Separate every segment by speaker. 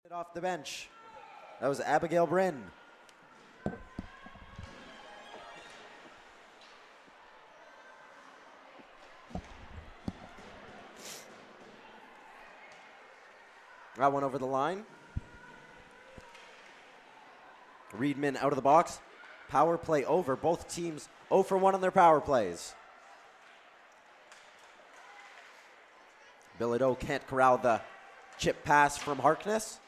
Speaker 1: Off the bench. That was Abigail Bryn. That one over the line. Reedman out of the box. Power play over. Both teams 0 for 1 on their power plays. Bilodeau can't corral the chip pass from Harkness.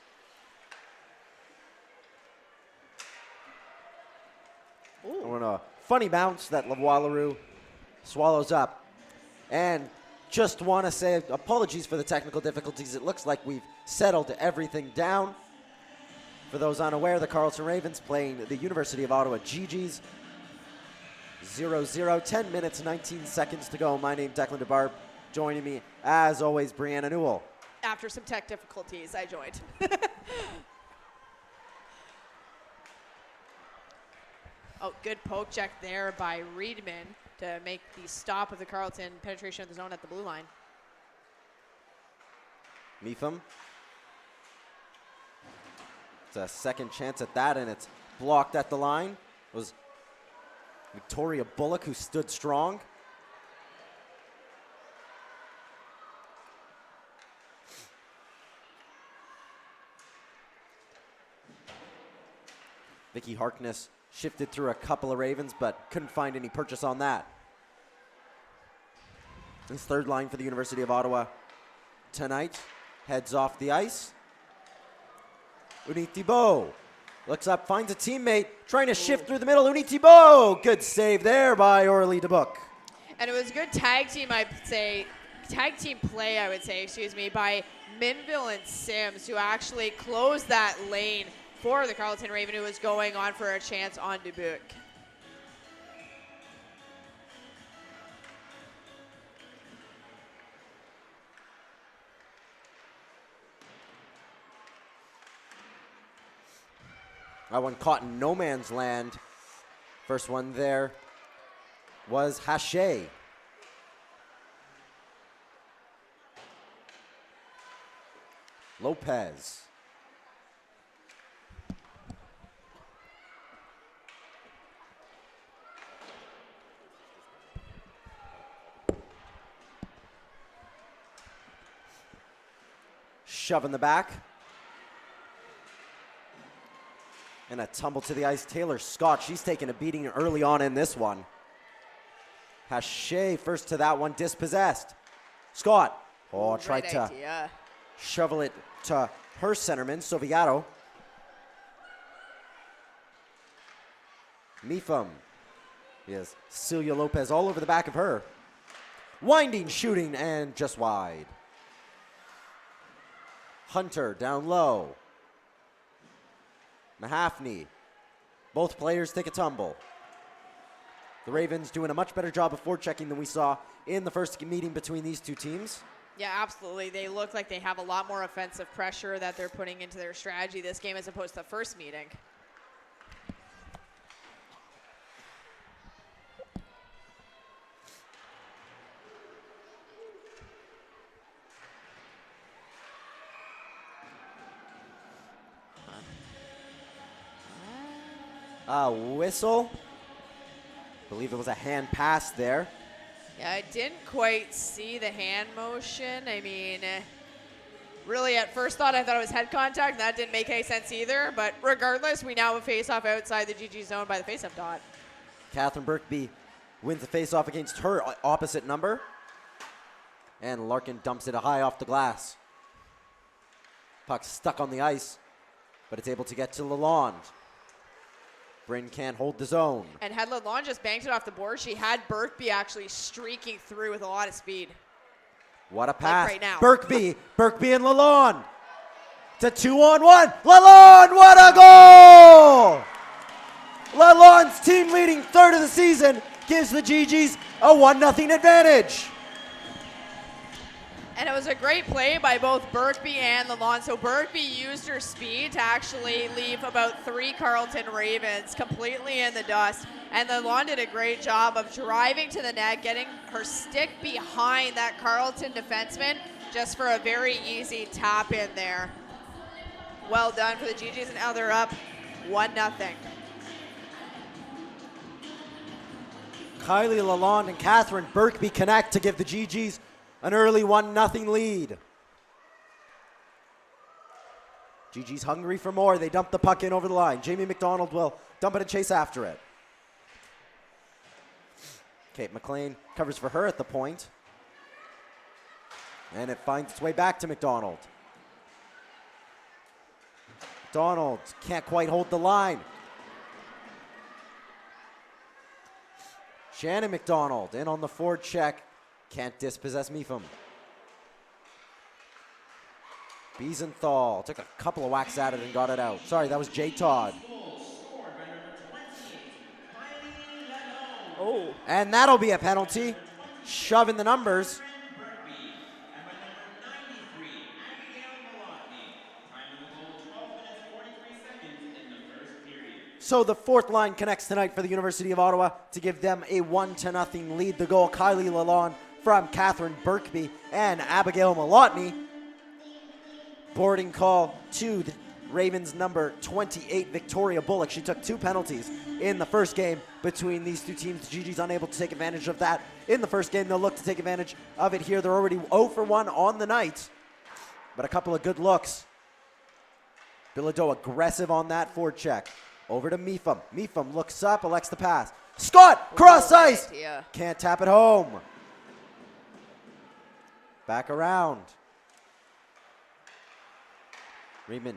Speaker 1: On a funny bounce that Lavoie swallows up. And just want to say apologies for the technical difficulties. It looks like we've settled everything down. For those unaware, the Carleton Ravens playing the University of Ottawa GGs. 0-0, 10 minutes, 19 seconds to go. My name's Declan DeBarb. Joining me, as always, Brianna Newell.
Speaker 2: After some tech difficulties, I joined. Oh, good poke check there by Reedman to make the stop of the Carleton penetration of the zone at the blue line.
Speaker 1: Mepham. It's a second chance at that, and it's blocked at the line. It was Victoria Bullock who stood strong. Vicky Harkness shifted through a couple of Ravens, but couldn't find any purchase on that. This third line for the University of Ottawa tonight heads off the ice. Uni Thibault looks up, finds a teammate, trying to shift through the middle. Uni Thibault, good save there by Orly DeBook.
Speaker 2: And it was good tag team play, I would say, by Minville and Sims, who actually closed that lane for the Carleton Raven, who was going on for a chance on Dubuque.
Speaker 1: That one caught in no man's land. First one there was Hache. Lopez. Shove in the back. And a tumble to the ice. Taylor Scott, she's taking a beating early on in this one. Hache first to that one, dispossessed. Scott, tried to shovel it to her centerman, Soviato. Mepham. Yes, Celia Lopez all over the back of her. Winding, shooting, and just wide. Hunter down low. Mahaffney. Both players take a tumble. The Ravens doing a much better job of forechecking than we saw in the first meeting between these two teams.
Speaker 2: Yeah, absolutely. They look like they have a lot more offensive pressure that they're putting into their strategy this game as opposed to the first meeting.
Speaker 1: Whistle. Believe it was a hand pass there.
Speaker 2: Yeah, I didn't quite see the hand motion. I mean, really at first thought I thought it was head contact, and that didn't make any sense either. But regardless, we now have a face-off outside the GG zone by the face-up dot.
Speaker 1: Catherine Birkby wins the face-off against her opposite number. And Larkin dumps it high off the glass. Puck stuck on the ice, but it's able to get to Lalonde. Bryn can't hold the zone.
Speaker 2: And had Lalonde just banked it off the board, she had Birkby actually streaking through with a lot of speed.
Speaker 1: What a pass.
Speaker 2: Like right now.
Speaker 1: Birkby and Lalonde. It's a 2-on-1. Lalonde, what a goal! Lalonde's team leading third of the season gives the GGs a 1-0 advantage.
Speaker 2: And it was a great play by both Birkby and Lalonde. So Birkby used her speed to actually leave about 3 Carleton Ravens completely in the dust. And Lalonde did a great job of driving to the net, getting her stick behind that Carleton defenseman just for a very easy tap in there. Well done for the GGs, and now they're up 1-0.
Speaker 1: Kylie Lalonde and Catherine Birkby connect to give the GGs an early 1-0 lead. GG's hungry for more. They dump the puck in over the line. Jamie McDonald will dump it and chase after it. Kate McLean covers for her at the point. And it finds its way back to McDonald. McDonald can't quite hold the line. Shannon McDonald in on the forward check. Can't dispossess Mepham. Biesenthal took a couple of whacks at it and got it out. Sorry, that was Jay Todd.
Speaker 2: Oh.
Speaker 1: And that'll be a penalty. Shoving the numbers. So the fourth line connects tonight for the University of Ottawa to give them a 1-0 lead. The goal, Kylie Lalonde from Catherine Birkby and Abigail Malotny. Boarding call to the Ravens number 28, Victoria Bullock. She took 2 penalties in the first game between these two teams. The GG's unable to take advantage of that in the first game. They'll look to take advantage of it here. They're already 0 for 1 on the night, but a couple of good looks. Bilodeau aggressive on that forward check. Over to Mepham. Mepham looks up, elects to pass. Scott, cross ice. Can't tap it home. Back around. Reedman.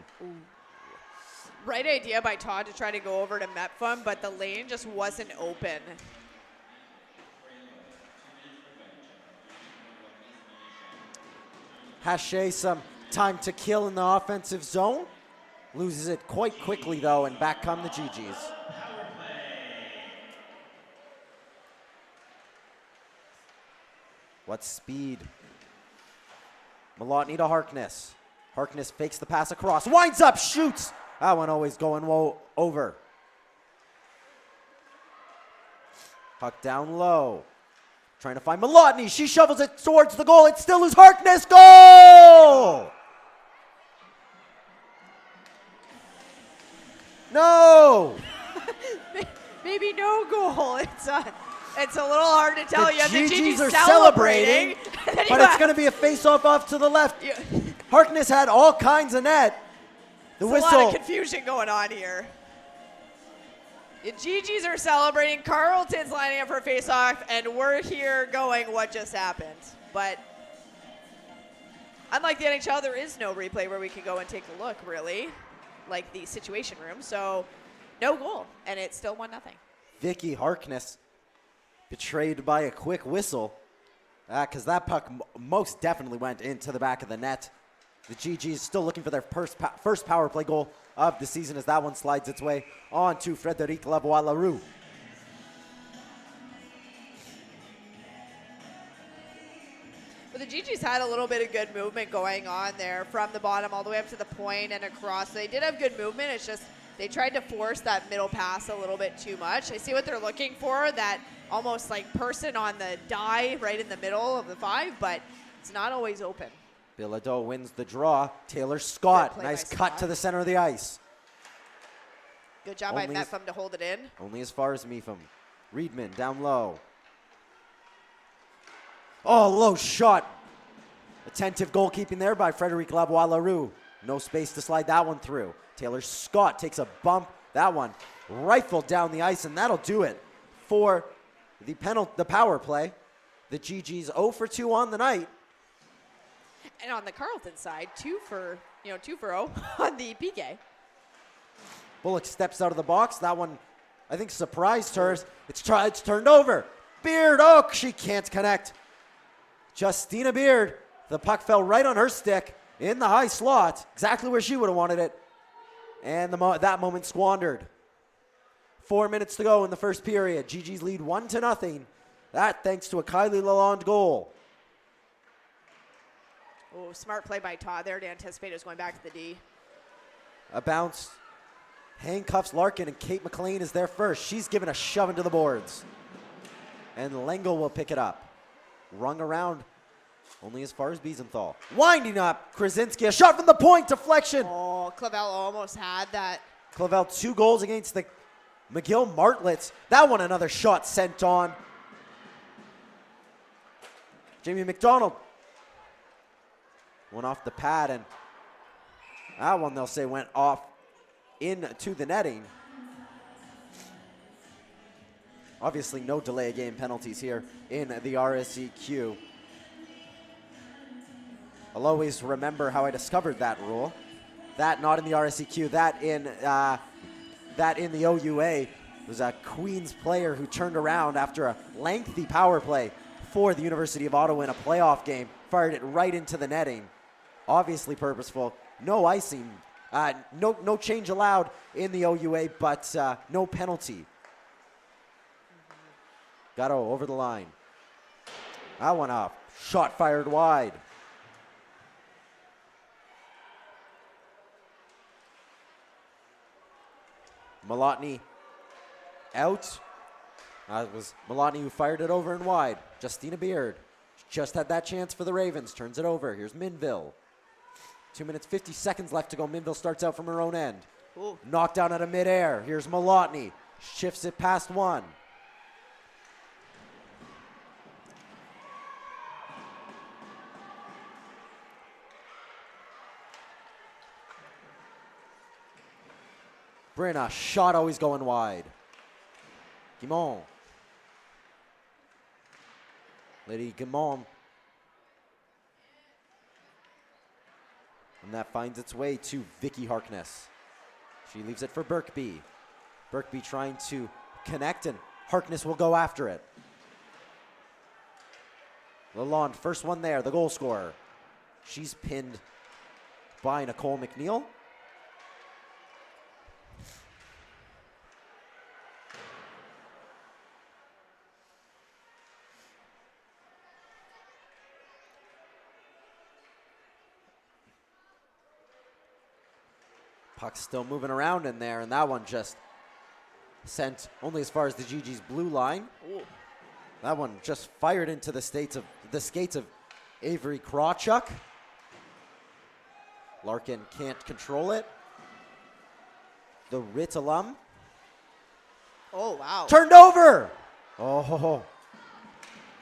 Speaker 2: Right idea by Todd to try to go over to Metfum, but the lane just wasn't open.
Speaker 1: Hache some time to kill in the offensive zone. Loses it quite quickly, though, and back come the GGs. What speed. Malotny to Harkness. Harkness fakes the pass across. Winds up, shoots. That one always going over. Puck down low. Trying to find Malotny. She shovels it towards the goal. It still is Harkness. Goal! No!
Speaker 2: Maybe no goal. It's a little hard to tell.
Speaker 1: The
Speaker 2: You have the
Speaker 1: GGs
Speaker 2: GGs
Speaker 1: are
Speaker 2: celebrating.
Speaker 1: but it's going to be a face-off off to the left. Harkness had all kinds of net. The
Speaker 2: There's
Speaker 1: whistle.
Speaker 2: a lot of confusion going on here. The GGs are celebrating. Carleton's lining up for a face-off, and we're here going, what just happened? But unlike the NHL, there is no replay where we can go and take a look, really, like the situation room. So no goal, and it's still 1-0.
Speaker 1: Vicky Harkness betrayed by a quick whistle because that puck most definitely went into the back of the net. The GGs still looking for their first power play goal of the season as that one slides its way on to Frédéric Lavoie-Larue.
Speaker 2: But the GGs had a little bit of good movement going on there from the bottom all the way up to the point and across. They did have good movement. It's just they tried to force that middle pass a little bit too much. I see what they're looking for, that almost like person on the die right in the middle of the 5, but it's not always open.
Speaker 1: Bilodeau wins the draw. Taylor Scott, nice cut
Speaker 2: Scott
Speaker 1: to the center of the ice.
Speaker 2: Good job by Mepham to hold it in.
Speaker 1: Only as far as Mepham. Reedman down low. Oh, low shot. Attentive goalkeeping there by Frédéric Lavoie-Larue. No space to slide that one through. Taylor Scott takes a bump. That one rifled down the ice, and that'll do it for the power play. The GG's 0 for 2 on the night.
Speaker 2: And on the Carleton side, 2 for 0 on the PK.
Speaker 1: Bullock steps out of the box. That one, I think, surprised her. It's turned over. Beard, oh, she can't connect. Justina Beard, the puck fell right on her stick in the high slot, exactly where she would have wanted it. And that moment squandered. 4 minutes to go in the first period. GG's lead 1-0. That thanks to a Kylie Lalonde goal.
Speaker 2: Oh, smart play by Todd there to anticipate it was going back to the D.
Speaker 1: A bounce. Handcuffs Larkin, and Kate McLean is there first. She's given a shove into the boards. And Lengel will pick it up. Rung around Only as far as Biesenthal. Winding up, Krasinski, a shot from the point, deflection.
Speaker 2: Oh, Clavel almost had that.
Speaker 1: Clavel 2 goals against the McGill Martlets. That one, another shot sent on. Jamie McDonald. Went off the pad, and that one they'll say went off into the netting. Obviously no delay of game penalties here in the RSEQ. I'll always remember how I discovered that rule. That not in the RSEQ, that in the OUA. It was a Queens player who turned around after a lengthy power play for the University of Ottawa in a playoff game, fired it right into the netting. Obviously purposeful, no icing, no change allowed in the OUA, but no penalty. Gatto over the line. That one up, shot fired wide. Malotny out. It was Malotny who fired it over and wide. Justina Beard just had that chance for the Ravens. Turns it over. Here's Minville. 2 minutes, 50 seconds left to go. Minville starts out from her own end.
Speaker 2: Ooh.
Speaker 1: Knocked down out of midair. Here's Malotny. Shifts it past one. Brenna, shot always going wide. Guimond. Lady Guimond. And that finds its way to Vicky Harkness. She leaves it for Birkby. Birkby trying to connect, and Harkness will go after it. Lalonde, first one there, the goal scorer. She's pinned by Nicole McNeil. Puck's still moving around in there, and that one just sent only as far as the GG's blue line.
Speaker 2: Ooh.
Speaker 1: That one just fired into the skates of Avery Krawchuk. Larkin can't control it. The Rit alum.
Speaker 2: Oh, wow.
Speaker 1: Turned over! Oh,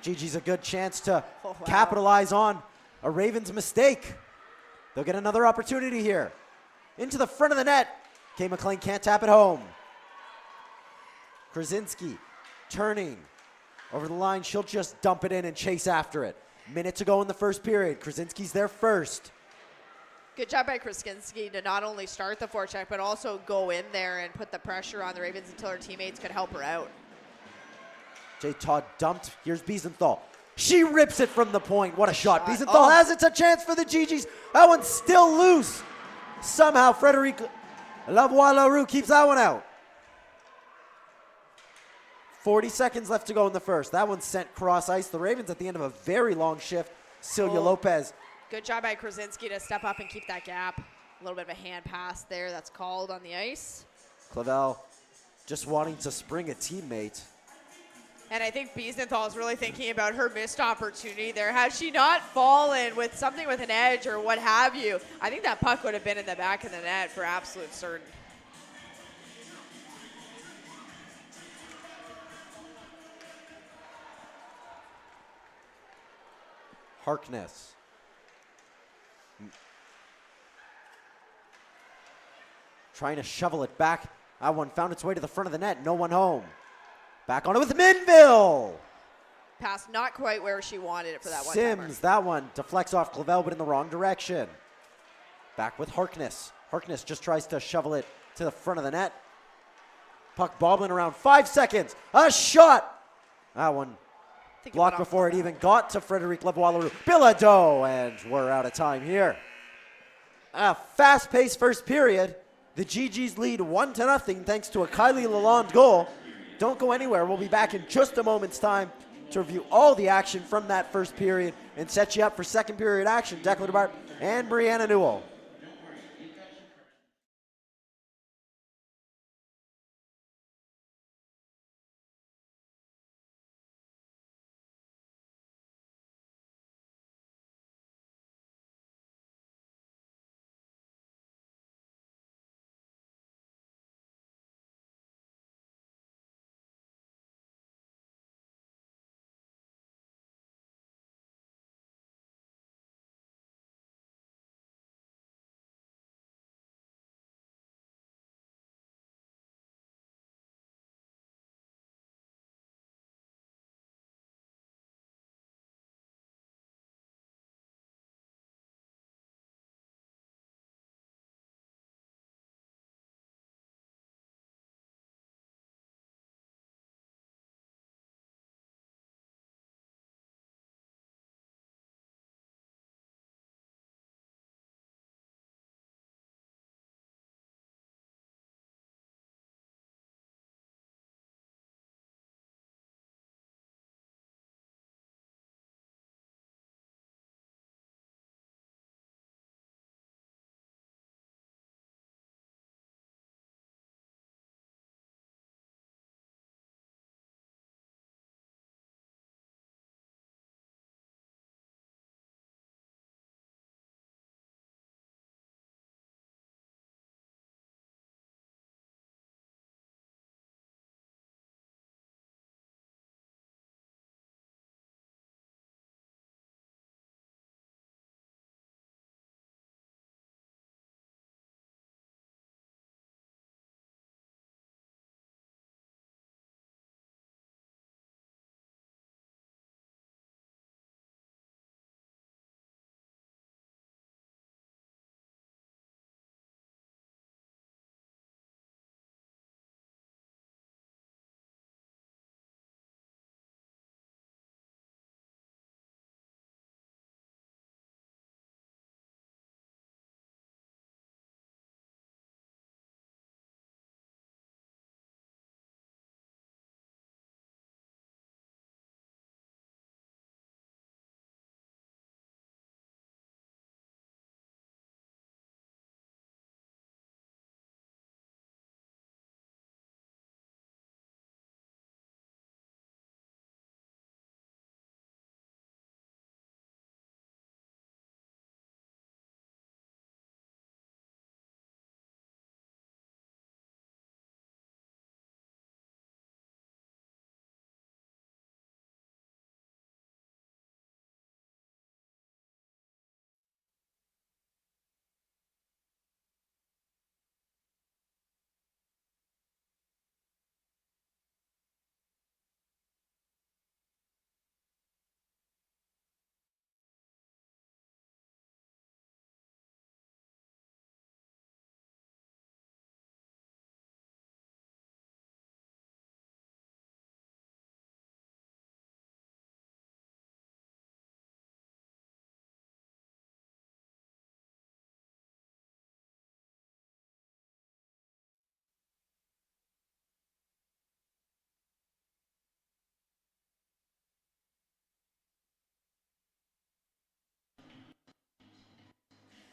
Speaker 1: GG's a good chance to capitalize on a Ravens mistake. They'll get another opportunity here. Into the front of the net. Kay McLean can't tap it home. Krasinski turning over the line. She'll just dump it in and chase after it. Minute to go in the first period. Krasinski's there first.
Speaker 2: Good job by Krasinski to not only start the forecheck, but also go in there and put the pressure on the Ravens until her teammates could help her out.
Speaker 1: J. Todd dumped. Here's Biesenthal. She rips it from the point. What a shot. Biesenthal has it. It's a chance for the GGs. That one's still loose. Somehow Frederic Lavoie-Leroux keeps that one out. 40 seconds left to go in the first. That one sent cross ice. The Ravens at the end of a very long shift. Celia Lopez.
Speaker 2: Good job by Krasinski to step up and keep that gap. A little bit of a hand pass there that's called on the ice.
Speaker 1: Clavel just wanting to spring a teammate.
Speaker 2: And I think Biesenthal is really thinking about her missed opportunity there. Had she not fallen with something with an edge or what have you, I think that puck would have been in the back of the net for absolute certain.
Speaker 1: Harkness. Trying to shovel it back. That one found its way to the front of the net. No one home. Back on it with Minville.
Speaker 2: Pass not quite where she wanted it for that one.
Speaker 1: Sims, that one deflects off Clavel, but in the wrong direction. Back with Harkness. Harkness just tries to shovel it to the front of the net. Puck bobbling around. 5 seconds. A shot. That one blocked before it even got to Frederic Lavoie-Leroux. Bilodeau, and we're out of time here. A fast-paced first period. The GGs lead 1-0 thanks to a Kylie Lalonde goal. Don't go anywhere. We'll be back in just a moment's time to review all the action from that first period and set you up for second period action. Declan DeBart and Brianna Newell.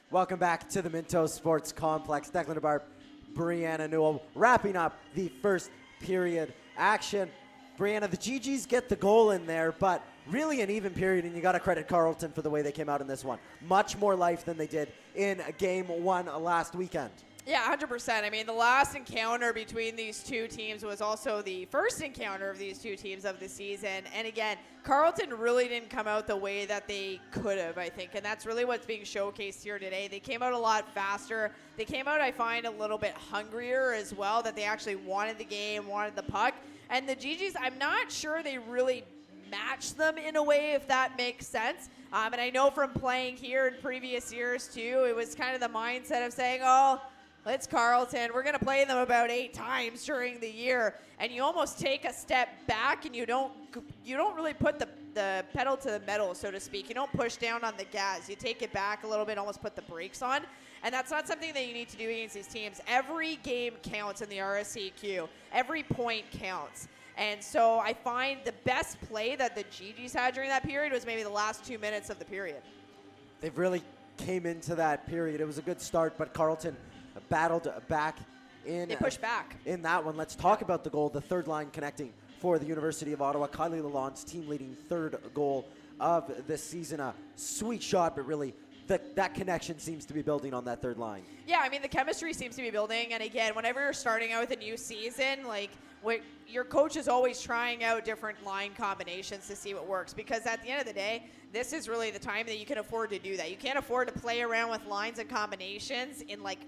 Speaker 1: Welcome back to the Minto Sports Complex. Declan DeBarp, Brianna Newell, wrapping up the first period action. Brianna, the GGs get the goal in there, but really an even period, and you got to credit Carleton for the way they came out in this one. Much more life than they did in game one last weekend.
Speaker 2: Yeah, 100%. I mean, the last encounter between these two teams was also the first encounter of these two teams of the season. And again, Carleton really didn't come out the way that they could have, I think. And that's really what's being showcased here today. They came out a lot faster. They came out, I find, a little bit hungrier as well, that they actually wanted the game, wanted the puck. And the GGs, I'm not sure they really match them in a way, if that makes sense. And I know from playing here in previous years, too, it was kind of the mindset of saying, oh, it's Carleton. We're going to play them about 8 times during the year. And you almost take a step back and you don't really put the pedal to the metal, so to speak. You don't push down on the gas. You take it back a little bit, almost put the brakes on. And that's not something that you need to do against these teams. Every game counts in the RSCQ. Every point counts. And so I find the best play that the GGs had during that period was maybe the last 2 minutes of the period.
Speaker 1: They've really came into that period. It was a good start, but Carleton battled back in.
Speaker 2: They pushed back.
Speaker 1: In that one. Let's talk about the goal, the third line connecting for the University of Ottawa. Kylie Lalonde's team-leading third goal of the season. A sweet shot, but really that connection seems to be building on that third line.
Speaker 2: Yeah, I mean, the chemistry seems to be building. And again, whenever you're starting out with a new season, like, your coach is always trying out different line combinations to see what works, because at the end of the day, this is really the time that you can afford to do that. You can't afford to play around with lines and combinations in like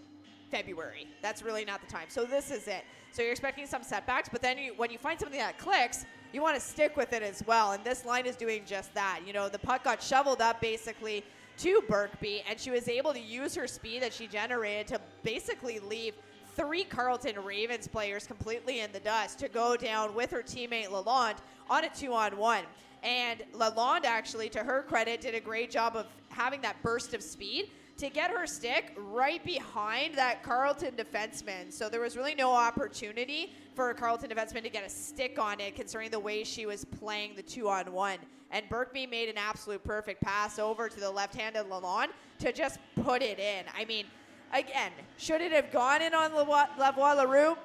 Speaker 2: February. That's really not the time. So this is it. So you're expecting some setbacks, but then when you find something that clicks, you want to stick with it as well. And this line is doing just that. You know, the puck got shoveled up basically to Birkby, and she was able to use her speed that she generated to basically leave 3 Carleton Ravens players completely in the dust to go down with her teammate Lalonde on a 2-on-1. And Lalonde, actually, to her credit, did a great job of having that burst of speed to get her stick right behind that Carleton defenseman. So there was really no opportunity for a Carleton defenseman to get a stick on it, considering the way she was playing the 2-on-1. And Birkby made an absolute perfect pass over to the left-handed Lalonde to just put it in. I mean, again, should it have gone in on Lavoie-Leroux?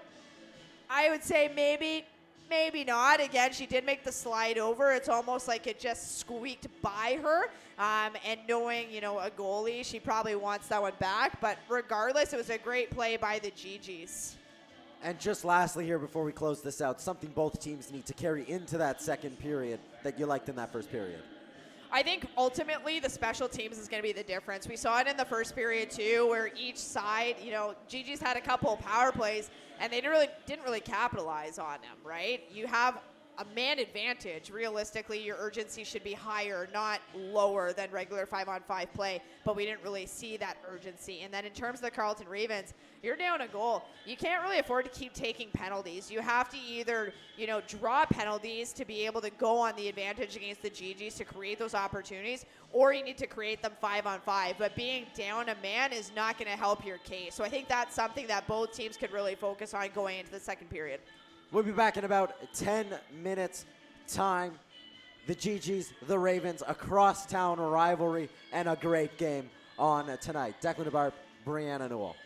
Speaker 2: I would say maybe not. Again, she did make the slide over. It's almost like it just squeaked by her. And knowing, you know, a goalie, she probably wants that one back. But regardless, it was a great play by the GGs.
Speaker 1: And just lastly here before we close this out, something both teams need to carry into that second period that you liked in that first period.
Speaker 2: I think ultimately the special teams is going to be the difference. We saw it in the first period too, where each side, you know, GG's had a couple of power plays and they didn't really capitalize on them, right? You have a man advantage. Realistically, your urgency should be higher, not lower than regular 5-on-5 play, but we didn't really see that urgency. And then in terms of the Carleton Ravens, you're down a goal. You can't really afford to keep taking penalties. You have to either, you know, draw penalties to be able to go on the advantage against the GGs to create those opportunities, or you need to create them 5-on-5. But being down a man is not going to help your case. So I think that's something that both teams could really focus on going into the second period.
Speaker 1: We'll be back in about 10 minutes time. The GGs, the Ravens, a crosstown rivalry, and a great game on tonight. Declan DeBarp, Brianna Newell.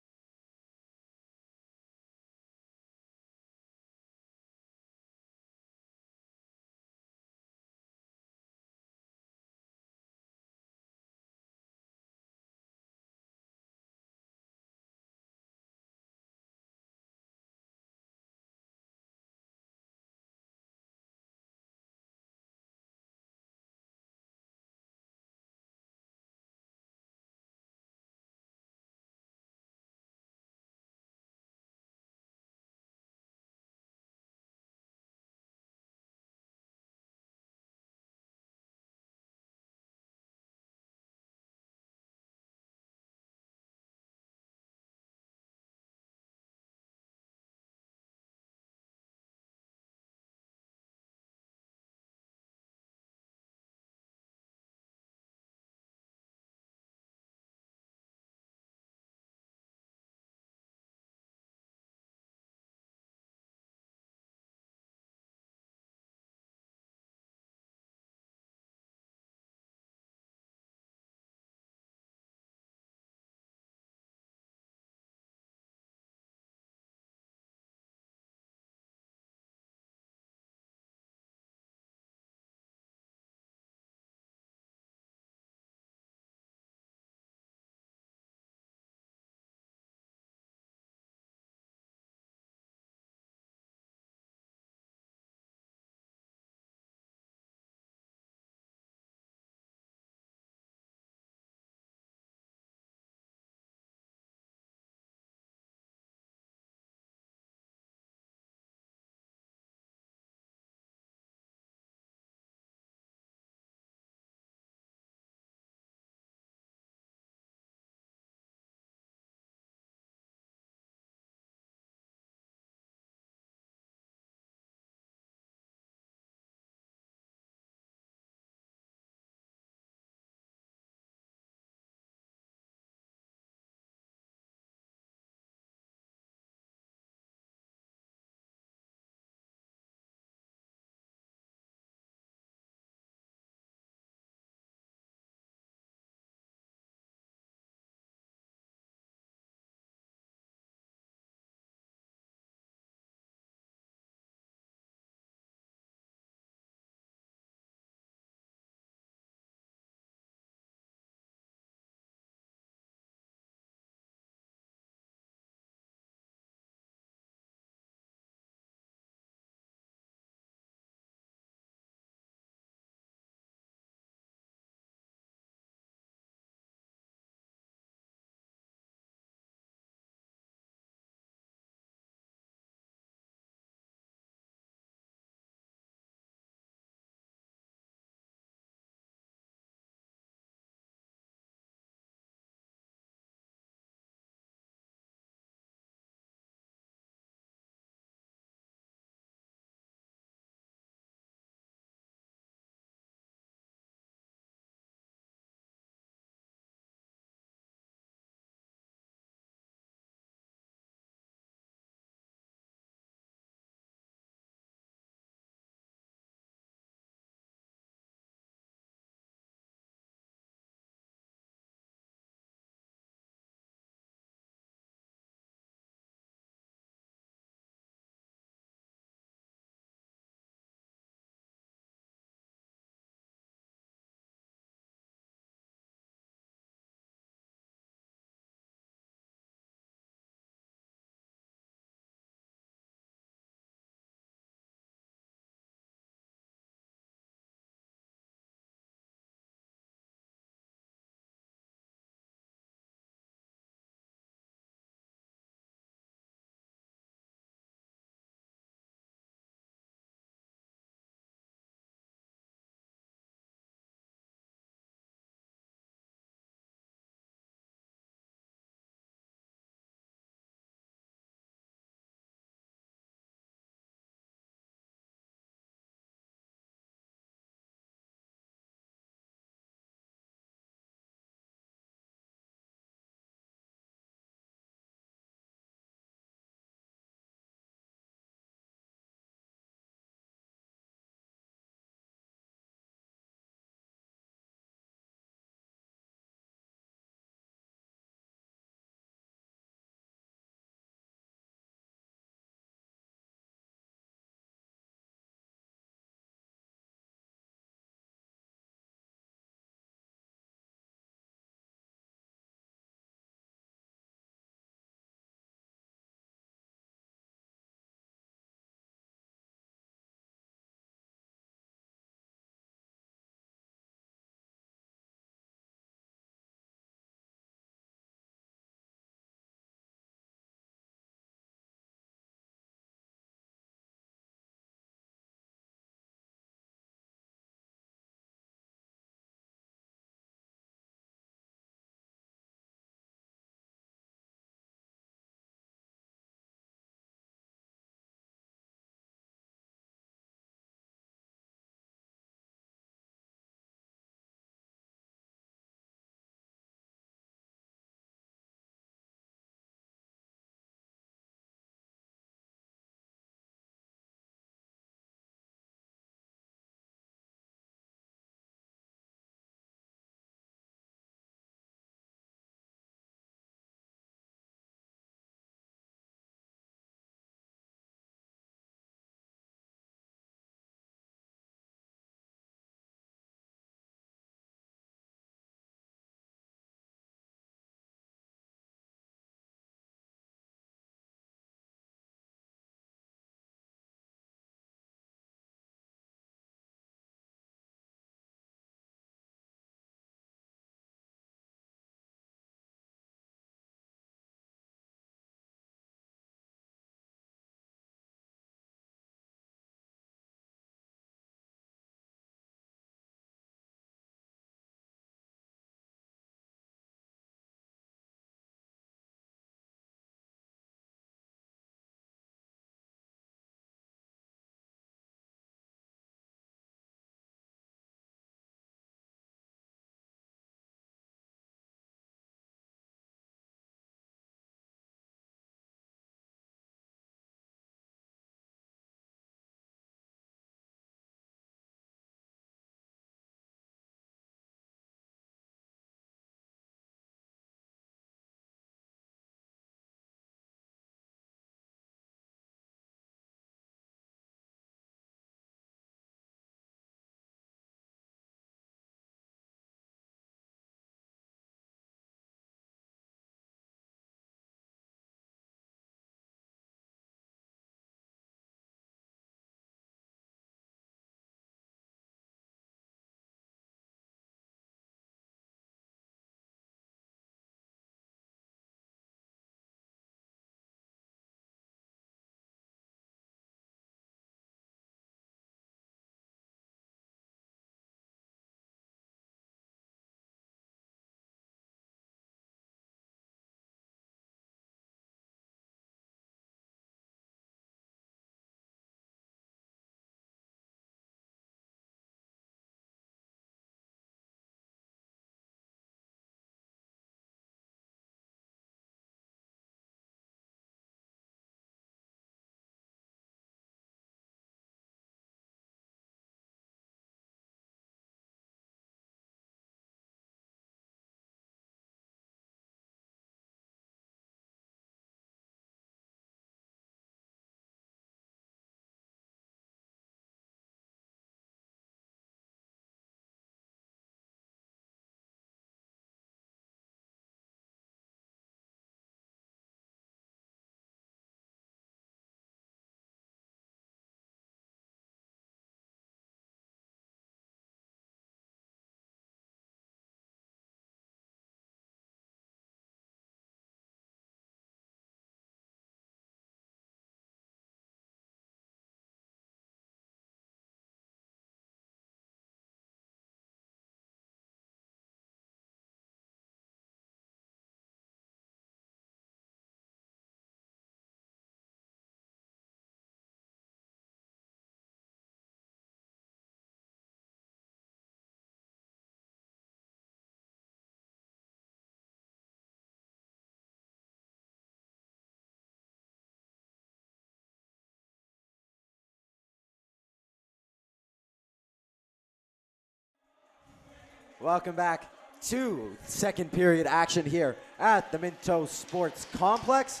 Speaker 1: Welcome back to second period action here at the Minto Sports Complex.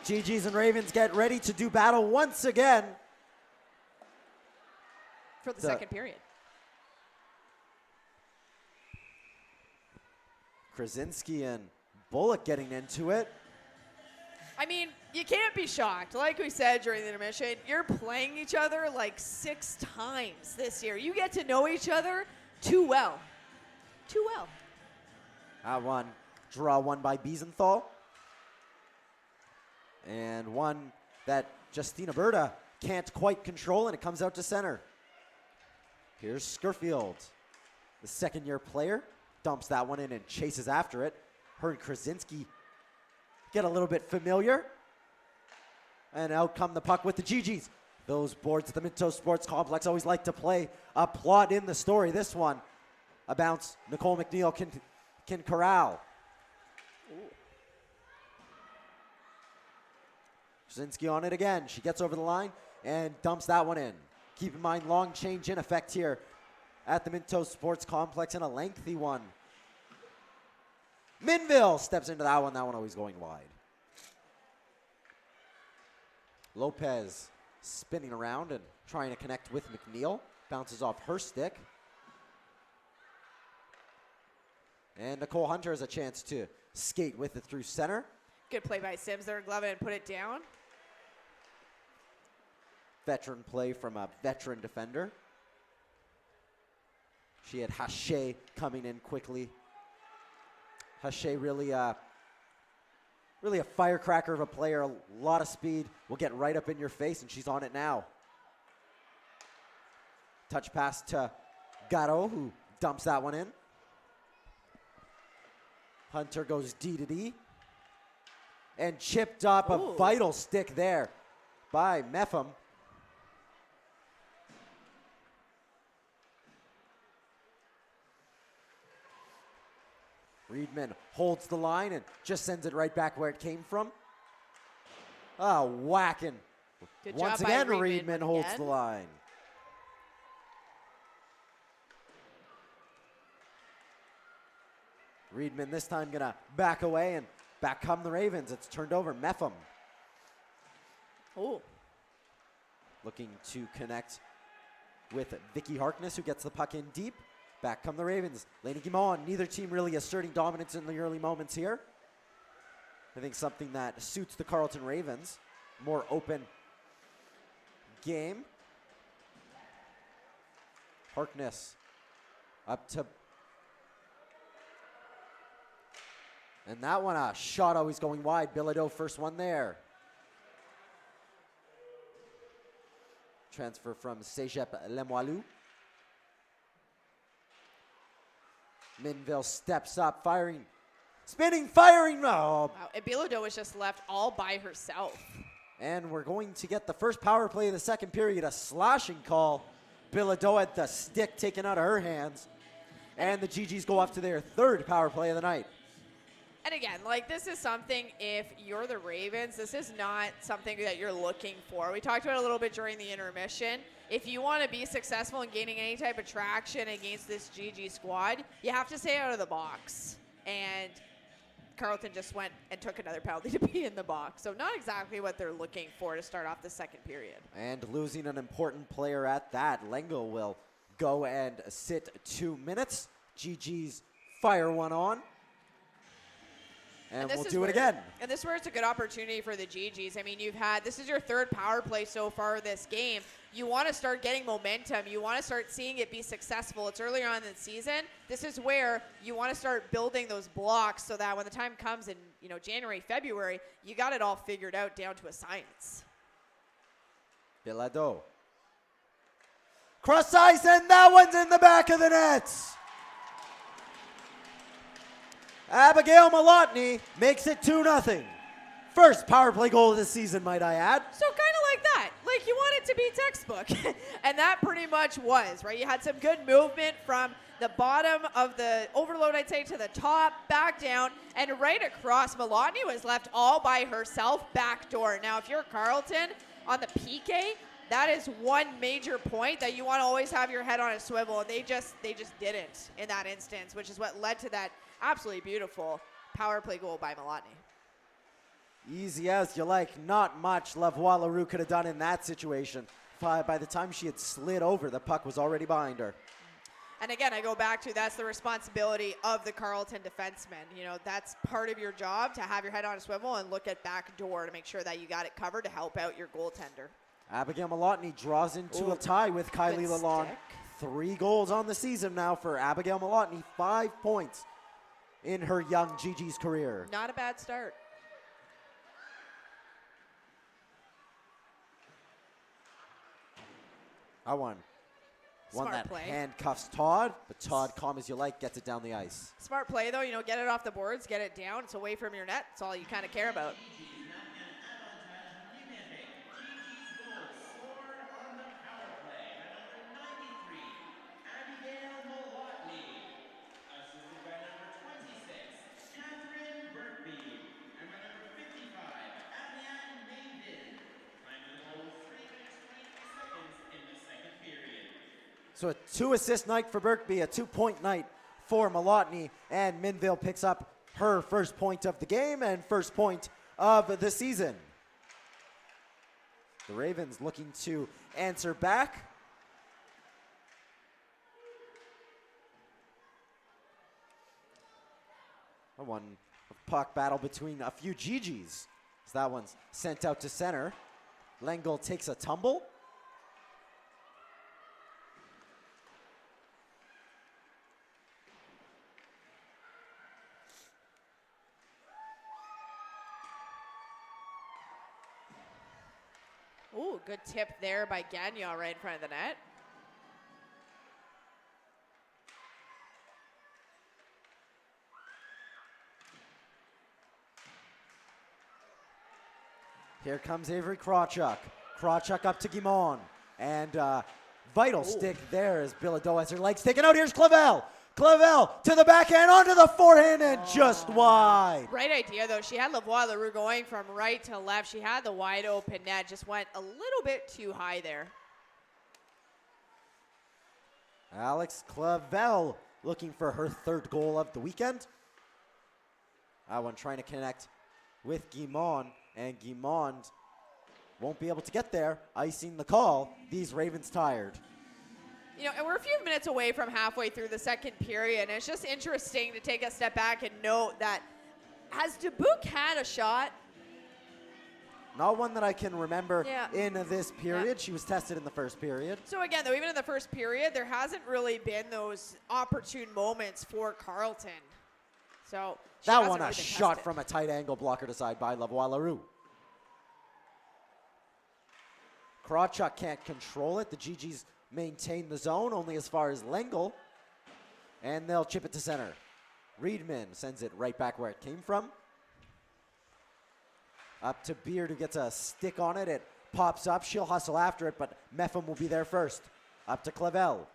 Speaker 1: GGs and Ravens get ready to do battle once again.
Speaker 2: For the second period.
Speaker 1: Krasinski and Bullock getting into it.
Speaker 2: I mean, you can't be shocked. Like we said during the intermission, you're playing each other like 6 times this year. You get to know each other too well. Too well.
Speaker 1: That one, draw one by Biesenthal. And one that Justina Berta can't quite control, and it comes out to center. Here's Skurfield, the second-year player. Dumps that one in and chases after it. Her and Krasinski get a little bit familiar. And out come the puck with the GGs. Those boards at the Minto Sports Complex always like to play a plot in the story. This one, a bounce. Nicole McNeil can corral.
Speaker 2: Ooh.
Speaker 1: Krasinski on it again. She gets over the line and dumps that one in. Keep in mind, long change in effect here at the Minto Sports Complex, and a lengthy one. Minville steps into that one always going wide. Lopez spinning around and trying to connect with McNeil. Bounces off her stick. And Nicole Hunter has a chance to skate with it through center.
Speaker 2: Good play by Sims there, glove it and put it down.
Speaker 1: Veteran play from a veteran defender. She had Hache coming in quickly. Hache really a firecracker of a player, a lot of speed, will get right up in your face, and she's on it now. Touch pass to Garo, who dumps that one in. Hunter goes D to D. And chipped up a vital stick there by Mepham. Reedman holds the line and just sends it right back where it came from. Ah, whacking.
Speaker 2: Good
Speaker 1: Once
Speaker 2: job by
Speaker 1: again,
Speaker 2: Reedman
Speaker 1: Reedman holds the line. Reedman this time gonna back away, and back come the Ravens. It's turned over. Mepham.
Speaker 2: Oh.
Speaker 1: Looking to connect with Vicky Harkness, who gets the puck in deep. Back come the Ravens. Lainey Guimond, neither team really asserting dominance in the early moments here. I think something that suits the Carleton Ravens. More open game. Harkness up to... And that one, a shot always going wide. Bilodeau, first one there. Transfer from Cégep Lemoilou. Minville steps up, firing, spinning, firing. Oh.
Speaker 2: Wow, and Bilodeau was just left all by herself.
Speaker 1: And we're going to get the first power play of the second period, a slashing call. Bilodeau had the stick taken out of her hands. And the GGs go off to their third power play of the night.
Speaker 2: And again, like, this is something, if you're the Ravens, this is not something that you're looking for. We talked about it a little bit during the intermission. If you want to be successful in gaining any type of traction against this GG squad, you have to stay out of the box. And Carleton just went and took another penalty to be in the box. So not exactly what they're looking for to start off the second period.
Speaker 1: And losing an important player at that. Lengo will go and sit 2 minutes. GG's fire one on. And we'll do it again.
Speaker 2: And this is where it's a good opportunity for the GGs. I mean, this is your third power play so far this game. You want to start getting momentum. You want to start seeing it be successful. It's earlier on in the season. This is where you want to start building those blocks so that when the time comes in, January, February, you got it all figured out down to a science.
Speaker 1: Bilodeau. Cross ice, and that one's in the back of the nets. Abigail Malotny makes it 2-0. First power play goal of the season, might I add.
Speaker 2: So kind of like that. Like, you want it to be textbook. And that pretty much was, right? You had some good movement from the bottom of the overload, I'd say, to the top, back down, and right across. Malotny was left all by herself, back door. Now, if you're Carleton on the PK, that is one major point that you want to always have your head on a swivel, and they just didn't in that instance, which is what led to that absolutely beautiful power play goal by Malotny.
Speaker 1: Easy as you like. Not much Lavoie Leroux could have done in that situation. By the time she had slid over, the puck was already behind her.
Speaker 2: And again, I go back to that's the responsibility of the Carleton defenseman. You know, that's part of your job, to have your head on a swivel and look at back door to make sure that you got it covered to help out your goaltender.
Speaker 1: Abigail Malotny draws into a tie with Kylie Lalonde. 3 goals on the season now for Abigail Malotny. 5 points in her young GG's career.
Speaker 2: Not a bad start.
Speaker 1: I won. One
Speaker 2: Smart
Speaker 1: that
Speaker 2: play.
Speaker 1: handcuffs Todd, but Todd, calm as you like, gets it down the ice.
Speaker 2: Smart play, though. You know, get it off the boards, get it down. It's away from your net. That's all you kind of care about.
Speaker 1: So a 2-assist night for Birkby, a 2-point night for Malotny, and Minville picks up her first point of the game and first point of the season. The Ravens looking to answer back. A puck battle between a few GGs. So that one's sent out to center. Lengel takes a tumble.
Speaker 2: Ooh, good tip there by Gagnon right in front of the net.
Speaker 1: Here comes Avery Krawchuk. Krawchuk up to Guimond. And vital stick there as Bilodeau has her legs taken out. Here's Clavel. Clavel to the backhand, onto the forehand, and just wide.
Speaker 2: Right idea, though. She had Lavoie Leroux going from right to left. She had the wide open net. Just went a little bit too high there.
Speaker 1: Alex Clavel looking for her 3rd goal of the weekend. That one trying to connect with Guimond, and Guimond won't be able to get there. Icing the call. These Ravens tired.
Speaker 2: You know, and we're a few minutes away from halfway through the second period, and it's just interesting to take a step back and note that has Dubuque had a shot?
Speaker 1: Not one that I can remember in this period.
Speaker 2: Yeah.
Speaker 1: She was tested in the first period.
Speaker 2: So again, though, even in the first period, there hasn't really been those opportune moments for Carleton. So
Speaker 1: that one, a shot from a tight angle blocker to side by Lavoie Leroux. Krawchuk can't control it. The GGs maintain the zone only as far as Lengel, and they'll chip it to center. Reedman sends it right back where it came from. Up to Beard, who gets a stick on it. It pops up. She'll hustle after it, but Meffam will be there first. Up to Clavel.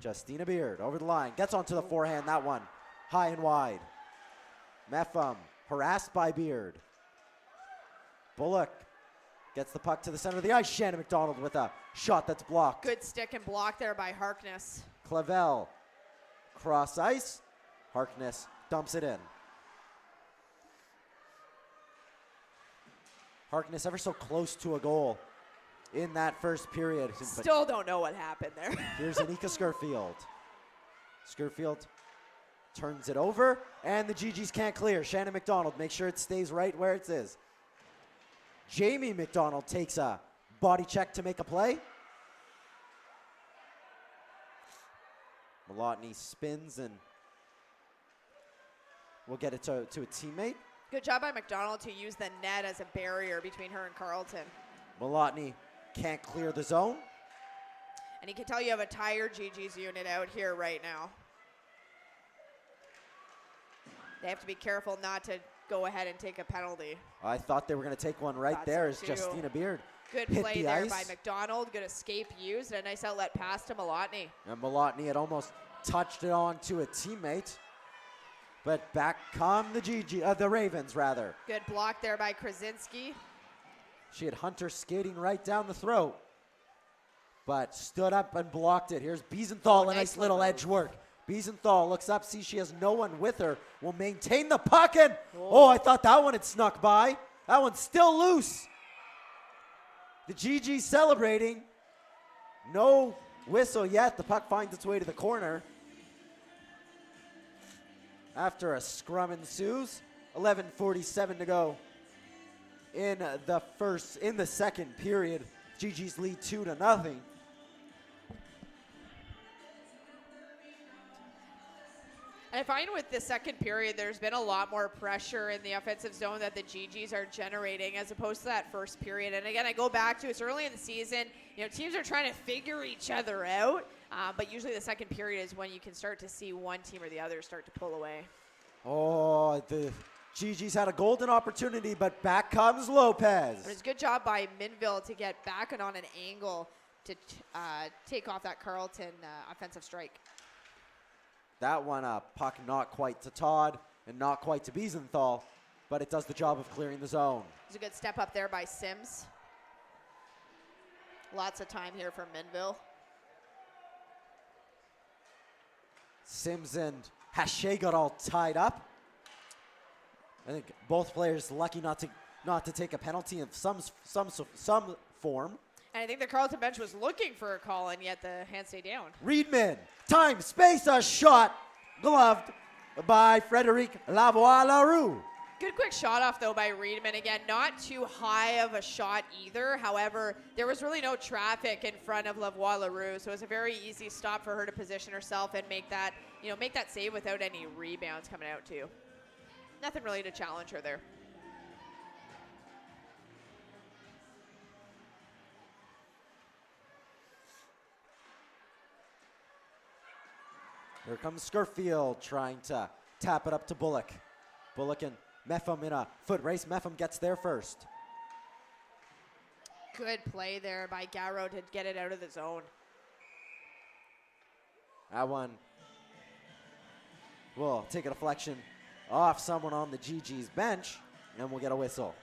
Speaker 1: Justina Beard over the line. Gets onto the forehand. That one high and wide. Meffam harassed by Beard. Bullock gets the puck to the center of the ice. Shannon McDonald with a shot that's blocked.
Speaker 2: Good stick and block there by Harkness.
Speaker 1: Clavel cross ice. Harkness dumps it in. Harkness ever so close to a goal in that first period.
Speaker 2: Still don't know what happened there.
Speaker 1: Here's Anika Skirfield. Skirfield turns it over, and the GGs can't clear. Shannon McDonald makes sure it stays right where it is. Jamie McDonald takes a body check to make a play. Malotny spins and will get it to a teammate.
Speaker 2: Good job by McDonald to use the net as a barrier between her and Carleton.
Speaker 1: Malotny can't clear the zone.
Speaker 2: And you can tell you have a tired GG's unit out here right now. They have to be careful not to go ahead and take a penalty.
Speaker 1: I thought they were going to take one right there as Justina Beard
Speaker 2: Good
Speaker 1: hit
Speaker 2: play
Speaker 1: the
Speaker 2: there
Speaker 1: ice.
Speaker 2: by McDonald. Good escape used. And a nice outlet pass to Malotny.
Speaker 1: And Malotny had almost touched it on to a teammate. But back come the Ravens, rather.
Speaker 2: Good block there by Krasinski.
Speaker 1: She had Hunter skating right down the throat, but stood up and blocked it. Here's Biesenthal, a nice little edge work. Biesenthal looks up, sees she has no one with her, will maintain the puck, and I thought that one had snuck by. That one's still loose. The GG celebrating. No whistle yet. The puck finds its way to the corner. After a scrum ensues, 11:47 to go in the second period. GG's lead 2-0.
Speaker 2: And I find with the second period, there's been a lot more pressure in the offensive zone that the GGs are generating as opposed to that first period. And again, I go back to it's early in the season. Teams are trying to figure each other out. But usually the second period is when you can start to see one team or the other start to pull away.
Speaker 1: Oh, the GG's had a golden opportunity, but back comes Lopez.
Speaker 2: It was a good job by Minville to get back and on an angle to take off that Carleton offensive strike.
Speaker 1: That one, puck not quite to Todd and not quite to Biesenthal, but it does the job of clearing the zone.
Speaker 2: It's a good step up there by Sims. Lots of time here for Minville.
Speaker 1: Sims and Hache got all tied up. I think both players lucky not to take a penalty in some form.
Speaker 2: And I think the Carleton bench was looking for a call, and yet the hand stayed down.
Speaker 1: Reedman, time, space, a shot, gloved by Frederic Lavoie-Larue.
Speaker 2: Good quick shot off, though, by Reedman. Again, not too high of a shot either. However, there was really no traffic in front of Lavoie-Larue, so it was a very easy stop for her to position herself and make that save without any rebounds coming out, too. Nothing really to challenge her there.
Speaker 1: Here comes Scurfield trying to tap it up to Bullock. Bullock and Meffam in a foot race. Meffam gets there first.
Speaker 2: Good play there by Garrow to get it out of the zone.
Speaker 1: That one will take a deflection off someone on the GG's bench, and we'll get a whistle.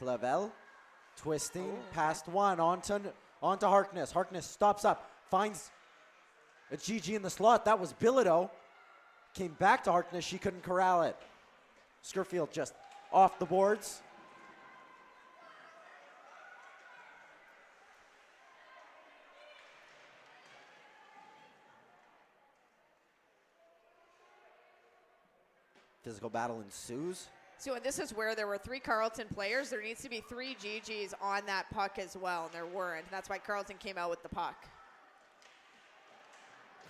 Speaker 1: Clavel twisting past one onto Harkness. Harkness stops up, finds a GG in the slot. That was Bilodeau. Came back to Harkness. She couldn't corral it. Scurfield just off the boards. Physical battle ensues.
Speaker 2: So this is where there were 3 Carleton players. There needs to be 3 GGs on that puck as well, and there weren't. That's why Carleton came out with the puck.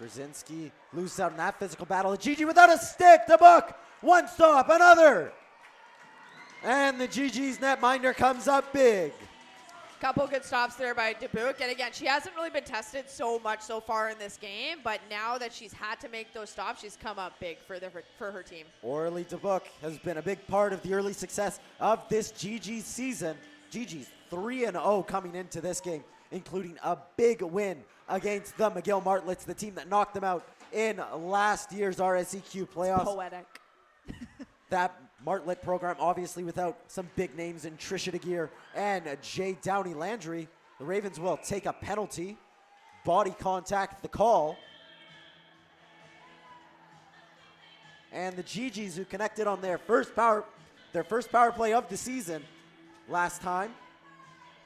Speaker 1: Brzezinski loose out in that physical battle. A GG without a stick to Book. One stop, another. And the GG's netminder comes up big.
Speaker 2: Couple good stops there by Dubuque. And again, she hasn't really been tested so much so far in this game, but now that she's had to make those stops, she's come up big for her team.
Speaker 1: Orly Dubuque has been a big part of the early success of this GG season. GG's 3-0 coming into this game, including a big win against the McGill Martlets, the team that knocked them out in last year's RSEQ playoffs.
Speaker 2: It's poetic.
Speaker 1: That Martlet program, obviously without some big names in Trisha DeGear and Jay Downey Landry. The Ravens will take a penalty. Body contact, the call. And the GGs, who connected on their first power play of the season last time,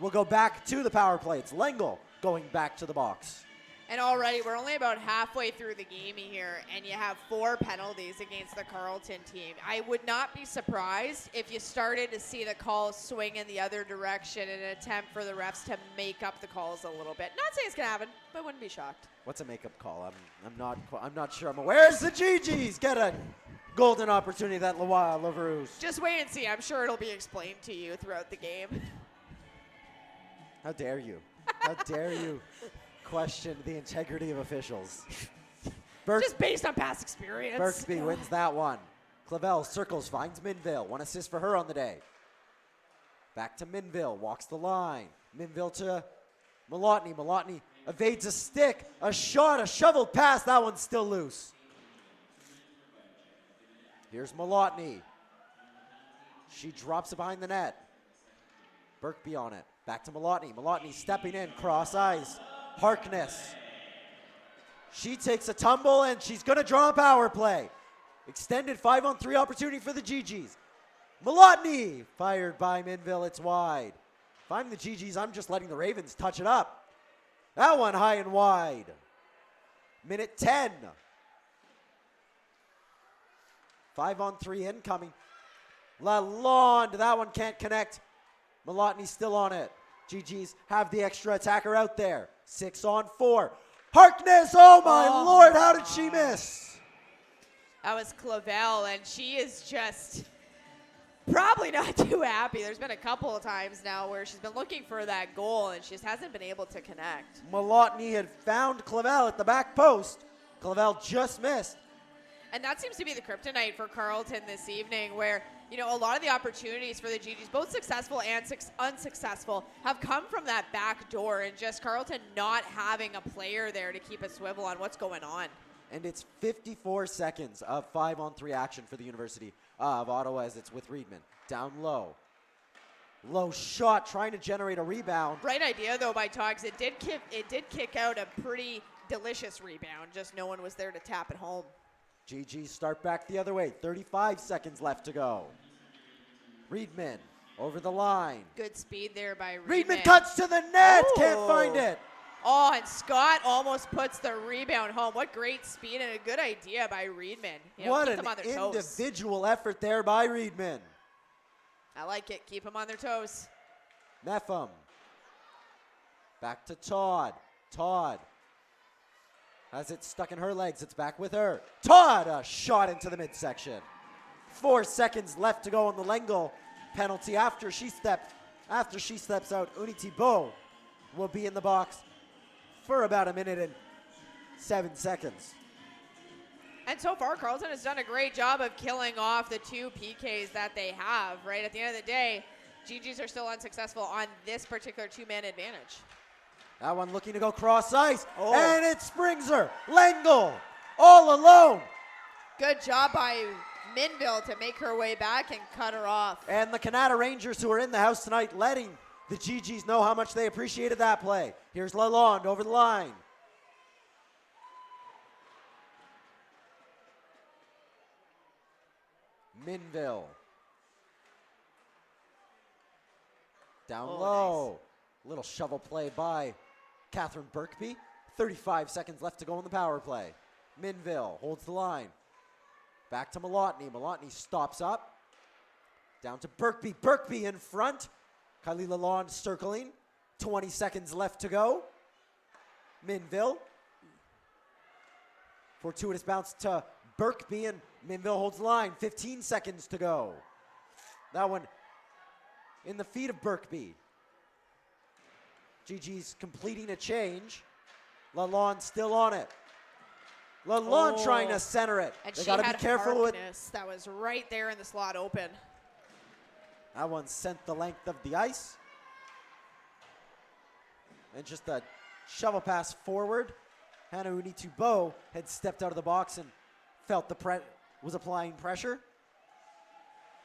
Speaker 1: will go back to the power play. It's Lengel going back to the box.
Speaker 2: And already we're only about halfway through the game here, and you have 4 penalties against the Carleton team. I would not be surprised if you started to see the calls swing in the other direction in an attempt for the refs to make up the calls a little bit. Not saying it's gonna happen, but wouldn't be shocked.
Speaker 1: What's a makeup call? I'm not sure. Where's the GGs? Get a golden opportunity that Lavoie-Larue's.
Speaker 2: Just wait and see. I'm sure it'll be explained to you throughout the game.
Speaker 1: How dare you? How dare you question the integrity of officials?
Speaker 2: just based on past experience.
Speaker 1: Berkby wins that one. Clavel circles, finds Minville. 1 assist for her on the day. Back to Minville, walks the line. Minville to Malotny. Malotny evades a stick, a shot, a shoveled pass. That one's still loose. Here's Malotny. She drops it behind the net. Berkby on it. Back to Malotny. Malotny stepping in, cross eyes. Harkness. She takes a tumble and she's going to draw a power play. Extended 5-on-3 opportunity for the GGs. Malotny fired by Minville. It's wide. If I'm the GGs, I'm just letting the Ravens touch it up. That one high and wide. Minute 10. 5-on-3 incoming. Lalonde, that one can't connect. Malotny's still on it. GGs have the extra attacker out there. 6-on-4. Harkness, oh my Lord, how did she miss?
Speaker 2: That was Clavel, and she is just probably not too happy. There's been a couple of times now where she's been looking for that goal, and she just hasn't been able to connect.
Speaker 1: Malotny had found Clavel at the back post. Clavel just missed.
Speaker 2: And that seems to be the kryptonite for Carleton this evening, where, you know, a lot of the opportunities for the GGs, both successful and unsuccessful, have come from that back door, and just Carleton not having a player there to keep a swivel on what's going on.
Speaker 1: And it's 54 seconds of 5-on-3 action for the University of Ottawa as it's with Reedman. Down low. Low shot, trying to generate a rebound.
Speaker 2: Right idea, though, by Togs. It did kick out a pretty delicious rebound, just no one was there to tap it home.
Speaker 1: GGs start back the other way. 35 seconds left to go. Reedman over the line.
Speaker 2: Good speed there by Reedman.
Speaker 1: Reedman cuts to the net.
Speaker 2: Ooh.
Speaker 1: Can't find it.
Speaker 2: Oh, and Scott almost puts the rebound home. What great speed and a good idea by Reedman. You know,
Speaker 1: what
Speaker 2: keep
Speaker 1: an
Speaker 2: them on their toes.
Speaker 1: individual effort there by Reedman.
Speaker 2: I like it. Keep them on their toes.
Speaker 1: Nepham. Back to Todd. Todd has it stuck in her legs. It's back with her. Todd, a shot into the midsection. 4 seconds left to go on the Lengel penalty after she steps out. Uni Thibault will be in the box for about 1 minute and 7 seconds.
Speaker 2: And so far, Carleton has done a great job of killing off the 2 PKs that they have, right? At the end of the day, GGs are still unsuccessful on this particular 2-man advantage.
Speaker 1: That one looking to go cross ice, and it springs her. Lengel, all alone.
Speaker 2: Good job by Minville to make her way back and cut her off.
Speaker 1: And the Canada Rangers, who are in the house tonight, letting the GGs know how much they appreciated that play. Here's Lalonde over the line. Minville. Down low. Nice. Little shovel play by Catherine Berkby. 35 seconds left to go in the power play. Minville holds the line. Back to Malotny. Malotny stops up. Down to Berkby. Berkby in front. Kylie Lalonde circling. 20 seconds left to go. Minville. Fortuitous bounce to Berkby, and Minville holds the line. 15 seconds to go. That one in the feet of Berkby. GG's completing a change. Lalonde still on it. Lalonde trying to center it.
Speaker 2: And
Speaker 1: they
Speaker 2: she
Speaker 1: got to
Speaker 2: had
Speaker 1: be careful with.
Speaker 2: That was right there in the slot open.
Speaker 1: That one sent the length of the ice. And just a shovel pass forward. Hannah Uni Thibault had stepped out of the box and felt was applying pressure.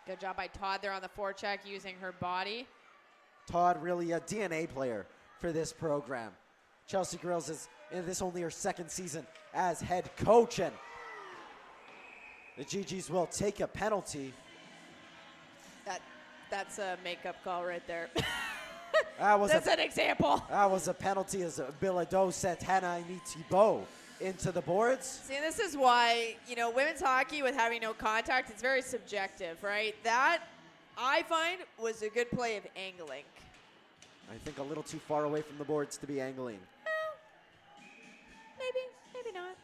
Speaker 2: Good job by Todd there on the forecheck using her body.
Speaker 1: Todd really a DNA player for this program. Chelsea Grills is in this only her 2nd season as head coach, and the GGs will take a penalty.
Speaker 2: That's a makeup call right there.
Speaker 1: That's
Speaker 2: an example.
Speaker 1: That was a penalty as Bilodeau sent Hannah Uni Thibault into the boards.
Speaker 2: See, this is why, you know, women's hockey with having no contact, it's very subjective, right? That, I find, was a good play of angling.
Speaker 1: I think a little too far away from the boards to be angling.
Speaker 2: Maybe not.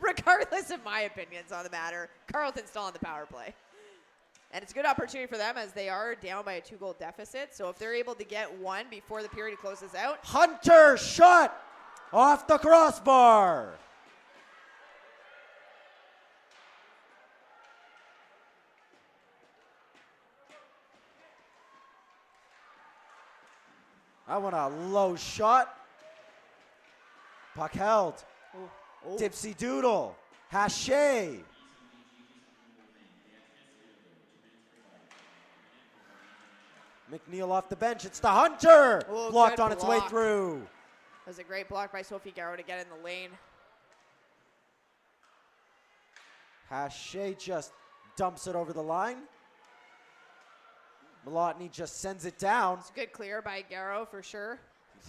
Speaker 2: Regardless of my opinions on the matter, Carleton's still on the power play. And it's a good opportunity for them as they are down by a 2-goal deficit. So if they're able to get one before the period closes out.
Speaker 1: Hunter shot Off the crossbar. I want a low shot. Puck held. Dipsy Doodle. Hache. McNeil off the bench. It's the Hunter. Blocked on its way through.
Speaker 2: That was a great block by Sophie Garrow to get in the lane.
Speaker 1: Hache just dumps it over the line. Malotny just sends it down.
Speaker 2: It's a good clear by Garrow for sure.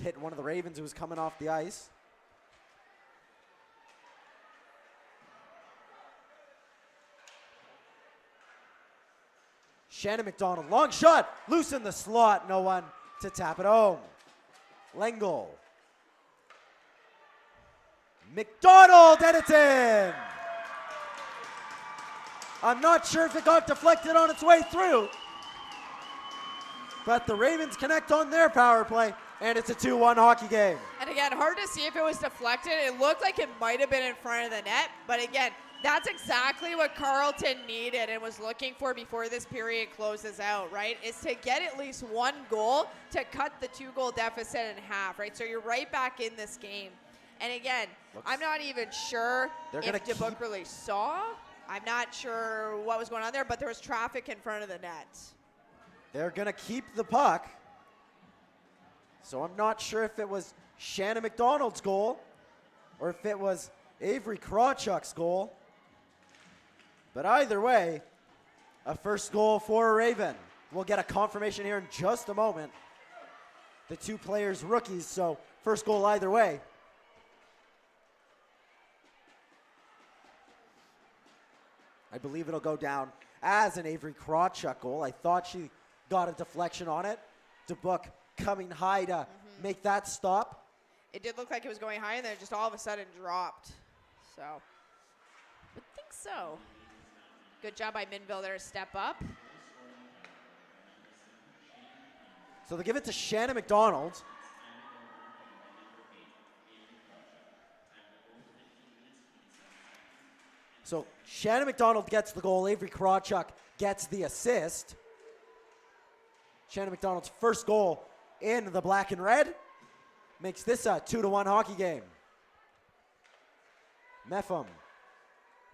Speaker 1: Hit one of the Ravens who was coming off the ice. Shannon McDonald, long shot, loose in the slot, no one to tap it home. Lengel. McDonald, and it's in. I'm not sure if it got deflected on its way through, but the Ravens connect on their power play, and it's a 2-1 hockey game.
Speaker 2: And again, hard to see if it was deflected. It looked like it might have been in front of the net, but again, that's exactly what Carleton needed and was looking for before this period closes out, right? Is to get at least one goal to cut the 2-goal deficit in half, right? So you're right back in this game. And again, I'm not even sure if DeBook really saw. I'm not sure what was going on there, but there was traffic in front of the net.
Speaker 1: They're going to keep the puck. So I'm not sure if it was Shannon McDonald's goal or if it was Avery Krawchuk's goal. But either way, a first goal for a Raven. We'll get a confirmation here in just a moment. The two players rookies, so first goal either way. I believe it'll go down as an Avery Krawchuk goal. I thought she got a deflection on it. DeBook coming high to make that stop.
Speaker 2: It did look like it was going high, and then it just all of a sudden dropped. So, I would think so. Good job by Minville there to step up.
Speaker 1: So they give it to Shannon McDonald. So Shannon McDonald gets the goal. Avery Krawchuk gets the assist. Shannon McDonald's first goal in the black and red makes this a 2-1 hockey game. Meffam,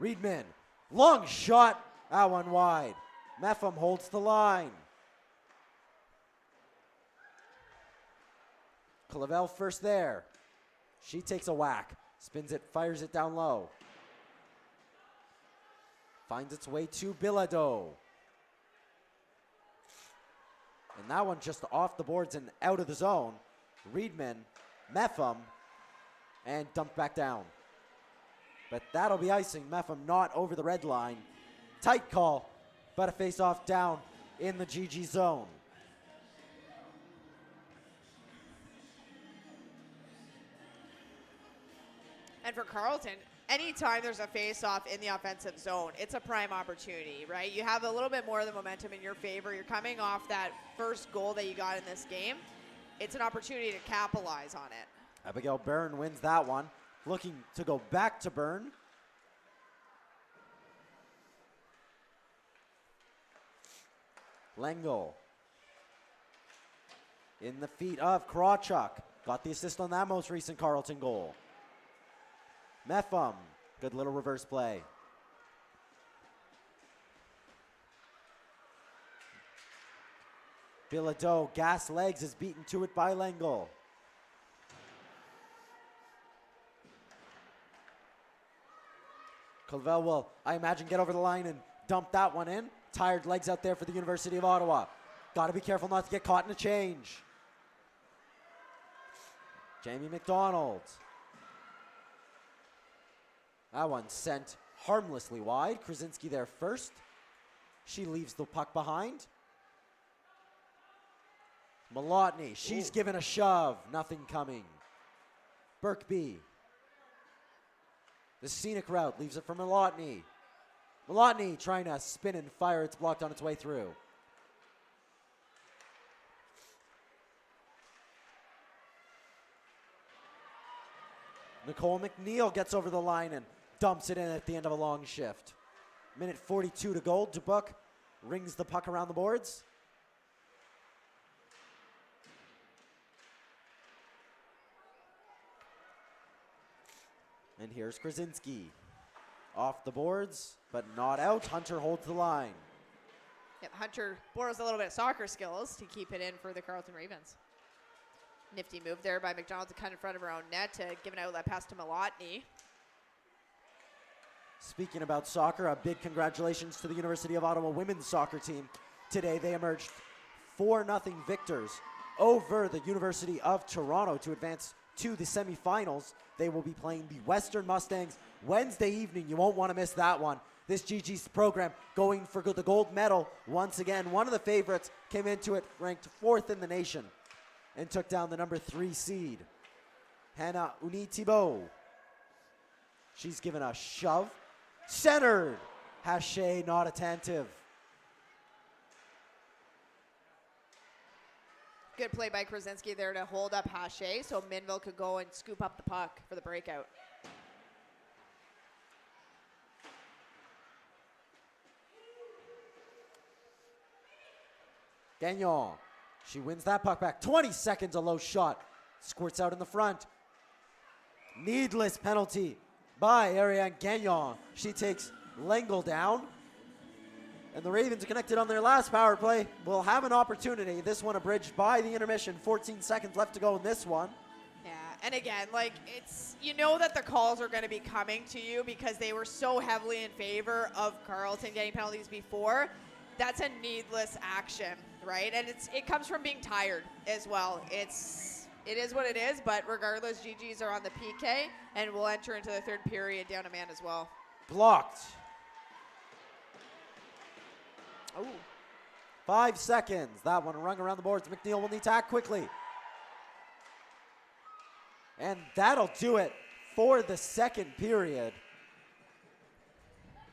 Speaker 1: Reedman, long shot, that one wide. Meffam holds the line. Clavel first there. She takes a whack, spins it, fires it down low. Finds its way to Bilodeau. And that one just off the boards and out of the zone. Reedman, Meffam, and dumped back down. But that'll be icing. Meffam not over the red line. Tight call, but a face-off down in the GG zone.
Speaker 2: And for Carleton, anytime there's a face-off in the offensive zone, it's a prime opportunity, right? You have a little bit more of the momentum in your favor. You're coming off that first goal that you got in this game. It's an opportunity to capitalize on it.
Speaker 1: Abigail Byrne wins that one. Looking to go back to Byrne. Lengel. In the feet of Krawchuk. Got the assist on that most recent Carleton goal. Meffam. Good little reverse play. Bilodeau, gas legs, is beaten to it by Lengel. Colville will, I imagine, get over the line and dump that one in. Tired legs out there for the University of Ottawa. Got to be careful not to get caught in a change. Jamie McDonald. That one sent harmlessly wide. Krasinski there first. She leaves the puck behind. Malotny, she's given a shove. Nothing coming. Birkby. The scenic route leaves it for Malotny. Malotny trying to spin and fire. It's blocked on its way through. Nicole McNeil gets over the line and dumps it in at the end of a long shift. Minute 42 to go. Dubuc rings the puck around the boards. And here's Krasinski. Off the boards, but not out. Hunter holds the line.
Speaker 2: Yep, Hunter borrows a little bit of soccer skills to keep it in for the Carleton Ravens. Nifty move there by McDonald to cut in front of her own net to give an outlet pass to Malotny.
Speaker 1: Speaking about soccer, a big congratulations to the University of Ottawa women's soccer team. Today they emerged 4-0 victors over the University of Toronto to advance to the semifinals. They will be playing the Western Mustangs Wednesday evening. You won't want to miss that one. This GG's program going for the gold medal once again. One of the favorites came into it ranked 4th in the nation and took down the number 3 seed, Hannah Uni-Thibault. She's given a shove. Centered. Haché not attentive.
Speaker 2: Good play by Krasinski there to hold up Haché so Minville could go and scoop up the puck for the breakout.
Speaker 1: Gagnon. She wins that puck back. 20 seconds, a low shot. Squirts out in the front. Needless penalty by Ariane Gagnon. She takes L'Engle down. And the Ravens are connected on their last power play. Will have an opportunity. This one abridged by the intermission. 14 seconds left to go in this one.
Speaker 2: Yeah, and again, like, it's, you know that the calls are going to be coming to you because they were so heavily in favor of Carleton getting penalties before. That's a needless action, right? And it comes from being tired as well. It is what it is, but regardless, GGs are on the PK, and we'll enter into the third period down a man as well.
Speaker 1: Blocked.
Speaker 2: Oh.
Speaker 1: 5 seconds. That one rung around the boards. McNeil will need to act quickly. And that'll do it for the second period.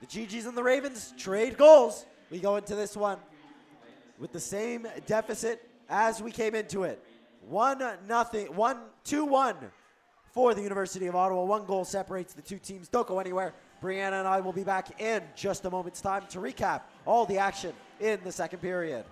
Speaker 1: The GGs and the Ravens trade goals. We go into this one with the same deficit as we came into it. 2-1 for the University of Ottawa. 1 goal separates the two teams. Don't go anywhere. Brianna and I will be back in just a moment's time to recap all the action in the second period.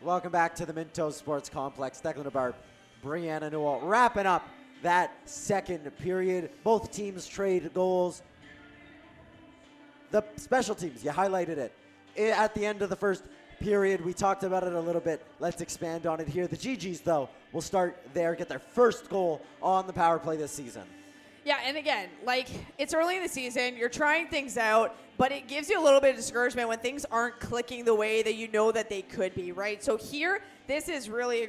Speaker 1: Welcome back to the Minto Sports Complex. Declan Barb, Brianna Newell, wrapping up that second period. Both teams trade goals. The special teams, you highlighted it. At the end of the first period, we talked about it a little bit. Let's expand on it here. The GGs, though, will start there, get their first goal on the power play this season.
Speaker 2: Yeah, and again, like, it's early in the season, you're trying things out, but it gives you a little bit of discouragement when things aren't clicking the way that you know that they could be, right? So here, this is really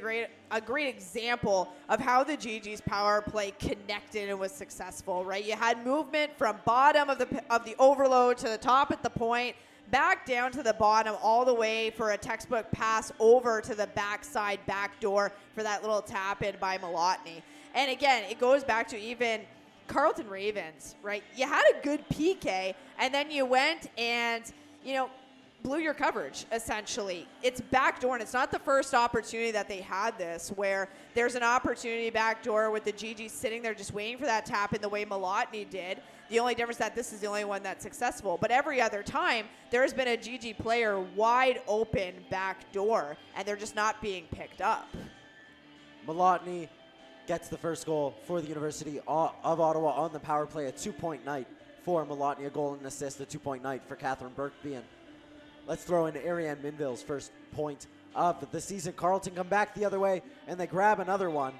Speaker 2: a great example of how the GG's power play connected and was successful, right? You had movement from bottom of the overload to the top at the point, back down to the bottom all the way for a textbook pass over to the backside back door for that little tap in by Malotny. And again, it goes back to even Carleton Ravens, right? You had a good PK, and then you went and, blew your coverage, essentially. It's backdoor, and it's not the first opportunity that they had this, where there's an opportunity backdoor with the GG sitting there just waiting for that tap in the way Malotny did. The only difference that this is the only one that's successful. But every other time, there's been a GG player wide open backdoor, and they're just not being picked up.
Speaker 1: Malotny gets the first goal for the University of Ottawa on the power play. A 2-point night for Malotny, a goal and an assist, a 2-point night for Catherine Burkby. Let's throw in Ariane Minville's first point of the season. Carleton come back the other way, and they grab another one.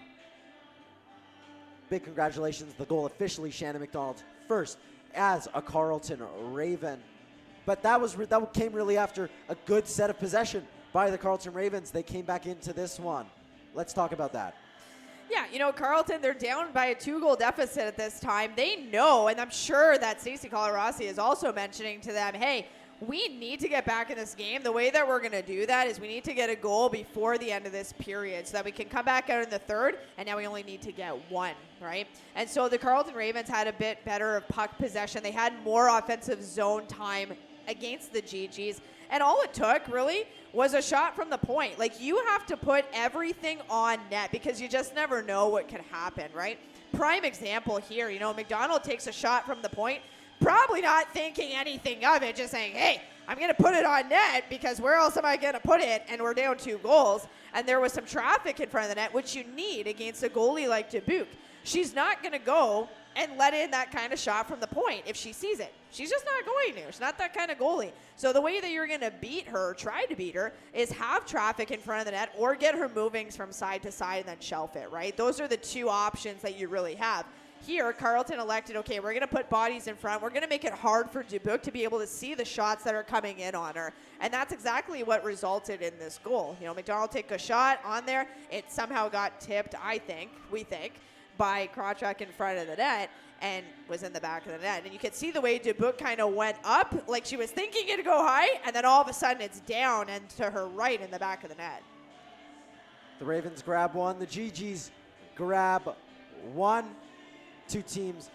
Speaker 1: Big congratulations. The goal officially Shannon McDonald's first as a Carleton Raven. But that came really after a good set of possession by the Carleton Ravens. They came back into this one. Let's talk about that.
Speaker 2: Yeah, Carleton, they're down by a 2-goal deficit at this time. They know, and I'm sure that Stacey Colarossi is also mentioning to them, hey, we need to get back in this game. The way that we're going to do that is we need to get a goal before the end of this period so that we can come back out in the third, and now we only need to get one, right? And so the Carleton Ravens had a bit better of puck possession. They had more offensive zone time against the GGs, and all it took, really, was a shot from the point. Like, you have to put everything on net because you just never know what could happen, right? Prime example here, McDonald takes a shot from the point, probably not thinking anything of it, just saying, hey, I'm going to put it on net because where else am I going to put it? And we're down 2 goals. And there was some traffic in front of the net, which you need against a goalie like Dubuque. She's not going to go and let in that kind of shot from the point if she sees it. She's just not going to. She's not that kind of goalie. So the way that you're going to beat her, try to beat her, is have traffic in front of the net or get her moving from side to side and then shelf it, right? Those are the 2 options that you really have. Here, Carleton elected, okay, we're going to put bodies in front. We're going to make it hard for Dubuque to be able to see the shots that are coming in on her. And that's exactly what resulted in this goal. McDonald took a shot on there. It somehow got tipped, we think, by Krawchuk in front of the net and was in the back of the net. And you could see the way Dubuque kind of went up, like she was thinking it'd go high, and then all of a sudden it's down and to her right in the back of the net.
Speaker 1: The Ravens grab one. The GGs grab one. 2 teams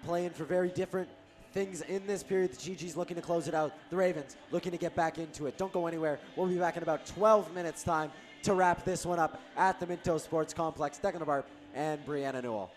Speaker 1: playing for very different things in this period. The GG's looking to close it out. The Ravens looking to get back into it. Don't go anywhere. We'll be back in about 12 minutes time to wrap this one up at the Minto Sports Complex. Declan Barb and Brianna Newell.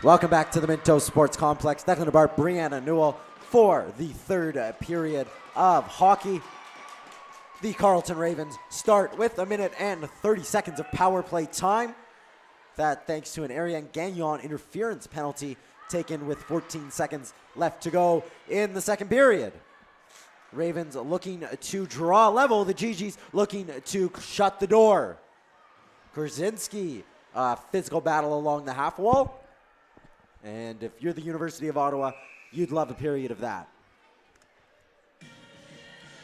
Speaker 1: Welcome back to the Minto Sports Complex. Declan DeBart, Brianna Newell for the third period of hockey. The Carleton Ravens start with 1 minute and 30 seconds of power play time. That thanks to an Ariane Gagnon interference penalty taken with 14 seconds left to go in the second period. Ravens looking to draw level. The GGs looking to shut the door. Korzinski, physical battle along the half wall. And if you're the University of Ottawa, you'd love a period of that.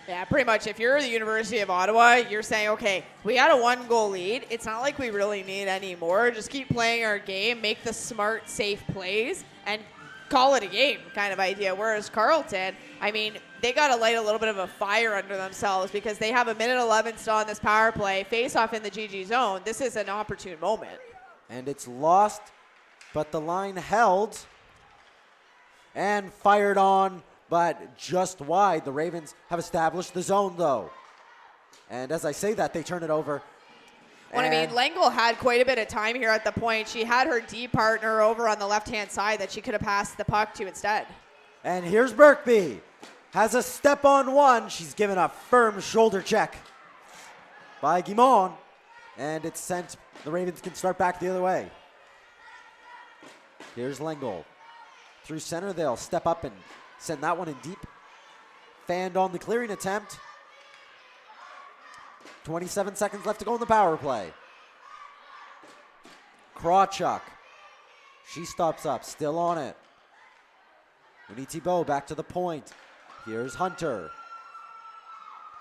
Speaker 2: Yeah, pretty much. If you're the University of Ottawa, you're saying, okay, we got a 1-goal lead. It's not like we really need any more. Just keep playing our game, make the smart, safe plays, and call it a game kind of idea. Whereas Carleton, I mean, they got to light a little bit of a fire under themselves because they have 1:11 still on this power play, face off in the GG zone. This is an opportune moment.
Speaker 1: And it's lost, but the line held and fired on, but just wide. The Ravens have established the zone, though. And as I say that, they turn it over.
Speaker 2: Well, I mean, Lengel had quite a bit of time here at the point. She had her D partner over on the left-hand side that she could have passed the puck to instead.
Speaker 1: And here's Birkby. Has a step on one. She's given a firm shoulder check by Guimond. And it's sent. The Ravens can start back the other way. Here's Lengel. Through center, they'll step up and send that one in deep. Fanned on the clearing attempt. 27 seconds left to go in the power play. Krawchuk. She stops up, still on it. Winnie Thibault back to the point. Here's Hunter.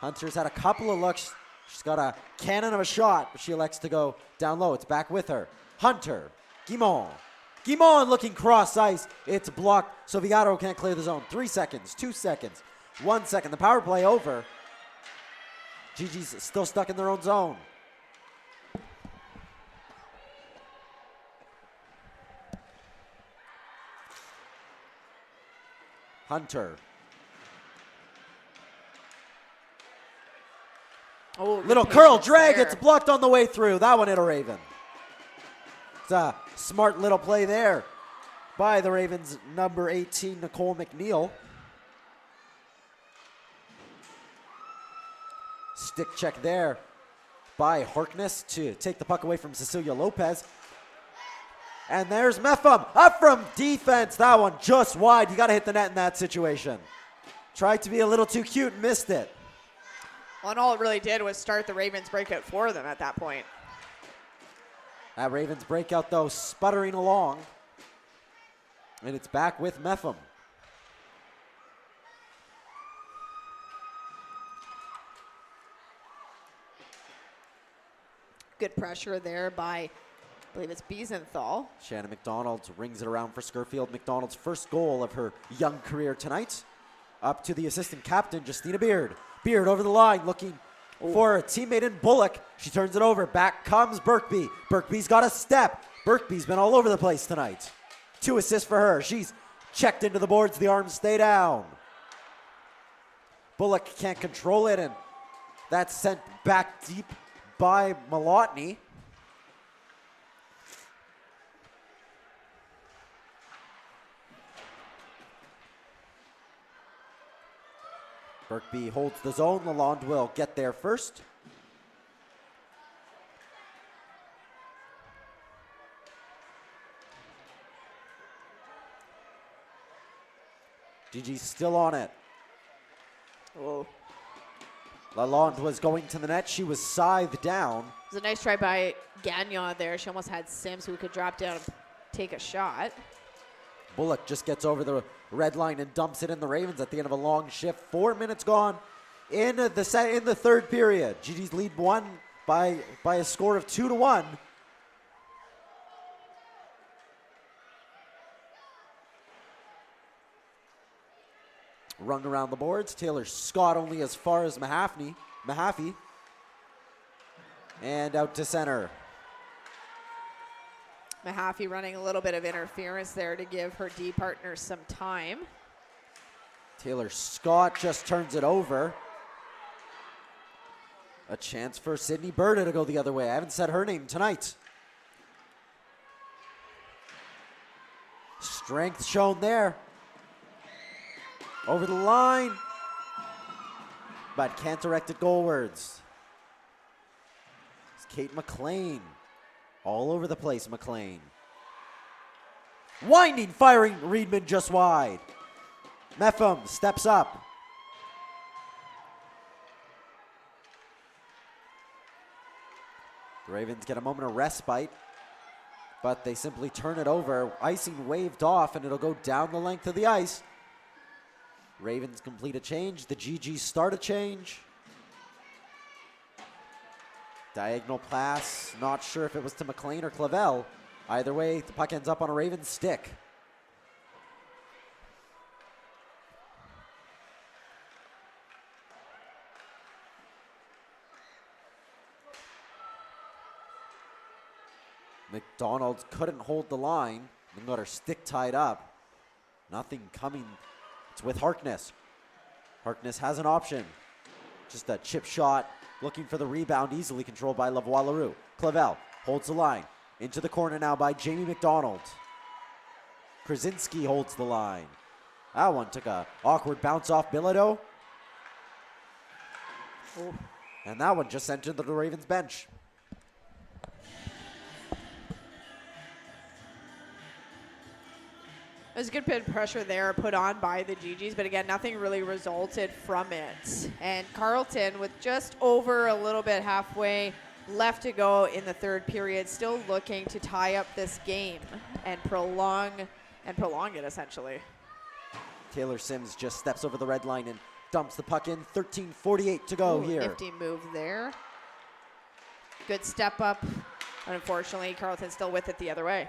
Speaker 1: Hunter's had a couple of looks. She's got a cannon of a shot, but she elects to go down low. It's back with her. Hunter. Guimond. Guimond looking cross ice. It's blocked, so Vigaro can't clear the zone. 3 seconds, 2 seconds, 1 second. The power play over. GG's still stuck in their own zone. Hunter.
Speaker 2: Oh,
Speaker 1: little curl drag.
Speaker 2: there.
Speaker 1: It's blocked on the way through. That one hit a Raven. It's a smart little play there by the Ravens' number 18, Nicole McNeil. Stick check there by Harkness to take the puck away from Cecilia Lopez. And there's Meffam up from defense. That one just wide. You got to hit the net in that situation. Tried to be a little too cute and missed it.
Speaker 2: Well, and all it really did was start the Ravens breakout for them at that point.
Speaker 1: That Ravens breakout, though, sputtering along. And it's back with Meffam.
Speaker 2: Good pressure there by, I believe it's Biesenthal.
Speaker 1: Shannon McDonald rings it around for Scurfield. McDonald's first goal of her young career tonight. Up to the assistant captain, Justina Beard. Beard over the line looking for a teammate in Bullock. She turns it over. Back comes Birkby. Birkby's got a step. Birkby's been all over the place tonight. 2 assists for her. She's checked into the boards. The arms stay down. Bullock can't control it, and that's sent back deep by Malotny. Birkby holds the zone. Lalonde will get there first. Gigi's still on it.
Speaker 2: Whoa.
Speaker 1: Lalonde was going to the net. She was scythed down.
Speaker 2: It was a nice try by Gagnon there. She almost had Sims who could drop down and take a shot.
Speaker 1: Bullock just gets over the red line and dumps it in the Ravens at the end of a long shift. 4 minutes gone in the third period. Gigi's lead won by a score of 2-1. Rung around the boards. Taylor Scott only as far as Mahaffey. And out to center.
Speaker 2: Mahaffey running a little bit of interference there to give her D partner some time.
Speaker 1: Taylor Scott just turns it over. A chance for Sydney Berta to go the other way. I haven't said her name tonight. Strength shown there. Over the line. But can't direct it goalwards. It's Kate McLean. All over the place, McLean. Winding, firing, Reedman just wide. Meffam steps up. The Ravens get a moment of respite, but they simply turn it over. Icing waved off, and it'll go down the length of the ice. Ravens complete a change. The GGs start a change. Diagonal pass. Not sure if it was to McLean or Clavel. Either way, the puck ends up on a Ravens stick. McDonald couldn't hold the line and got her stick tied up. Nothing coming. It's with Harkness. Harkness has an option. Just a chip shot, looking for the rebound, easily controlled by Lavoie-Leroux. Clavel holds the line. Into the corner now by Jamie McDonald. Krasinski holds the line. That one took a awkward bounce off Bilodeau. And that one just sent to the Ravens bench.
Speaker 2: There's a good bit of pressure there put on by the GGs, but again, nothing really resulted from it. And Carleton, with just over a little bit halfway left to go in the third period, still looking to tie up this game and prolong it essentially.
Speaker 1: Taylor Sims just steps over the red line and dumps the puck in. 13:48 to go here.
Speaker 2: Nifty move there. Good step up. But unfortunately, Carleton's still with it the other way.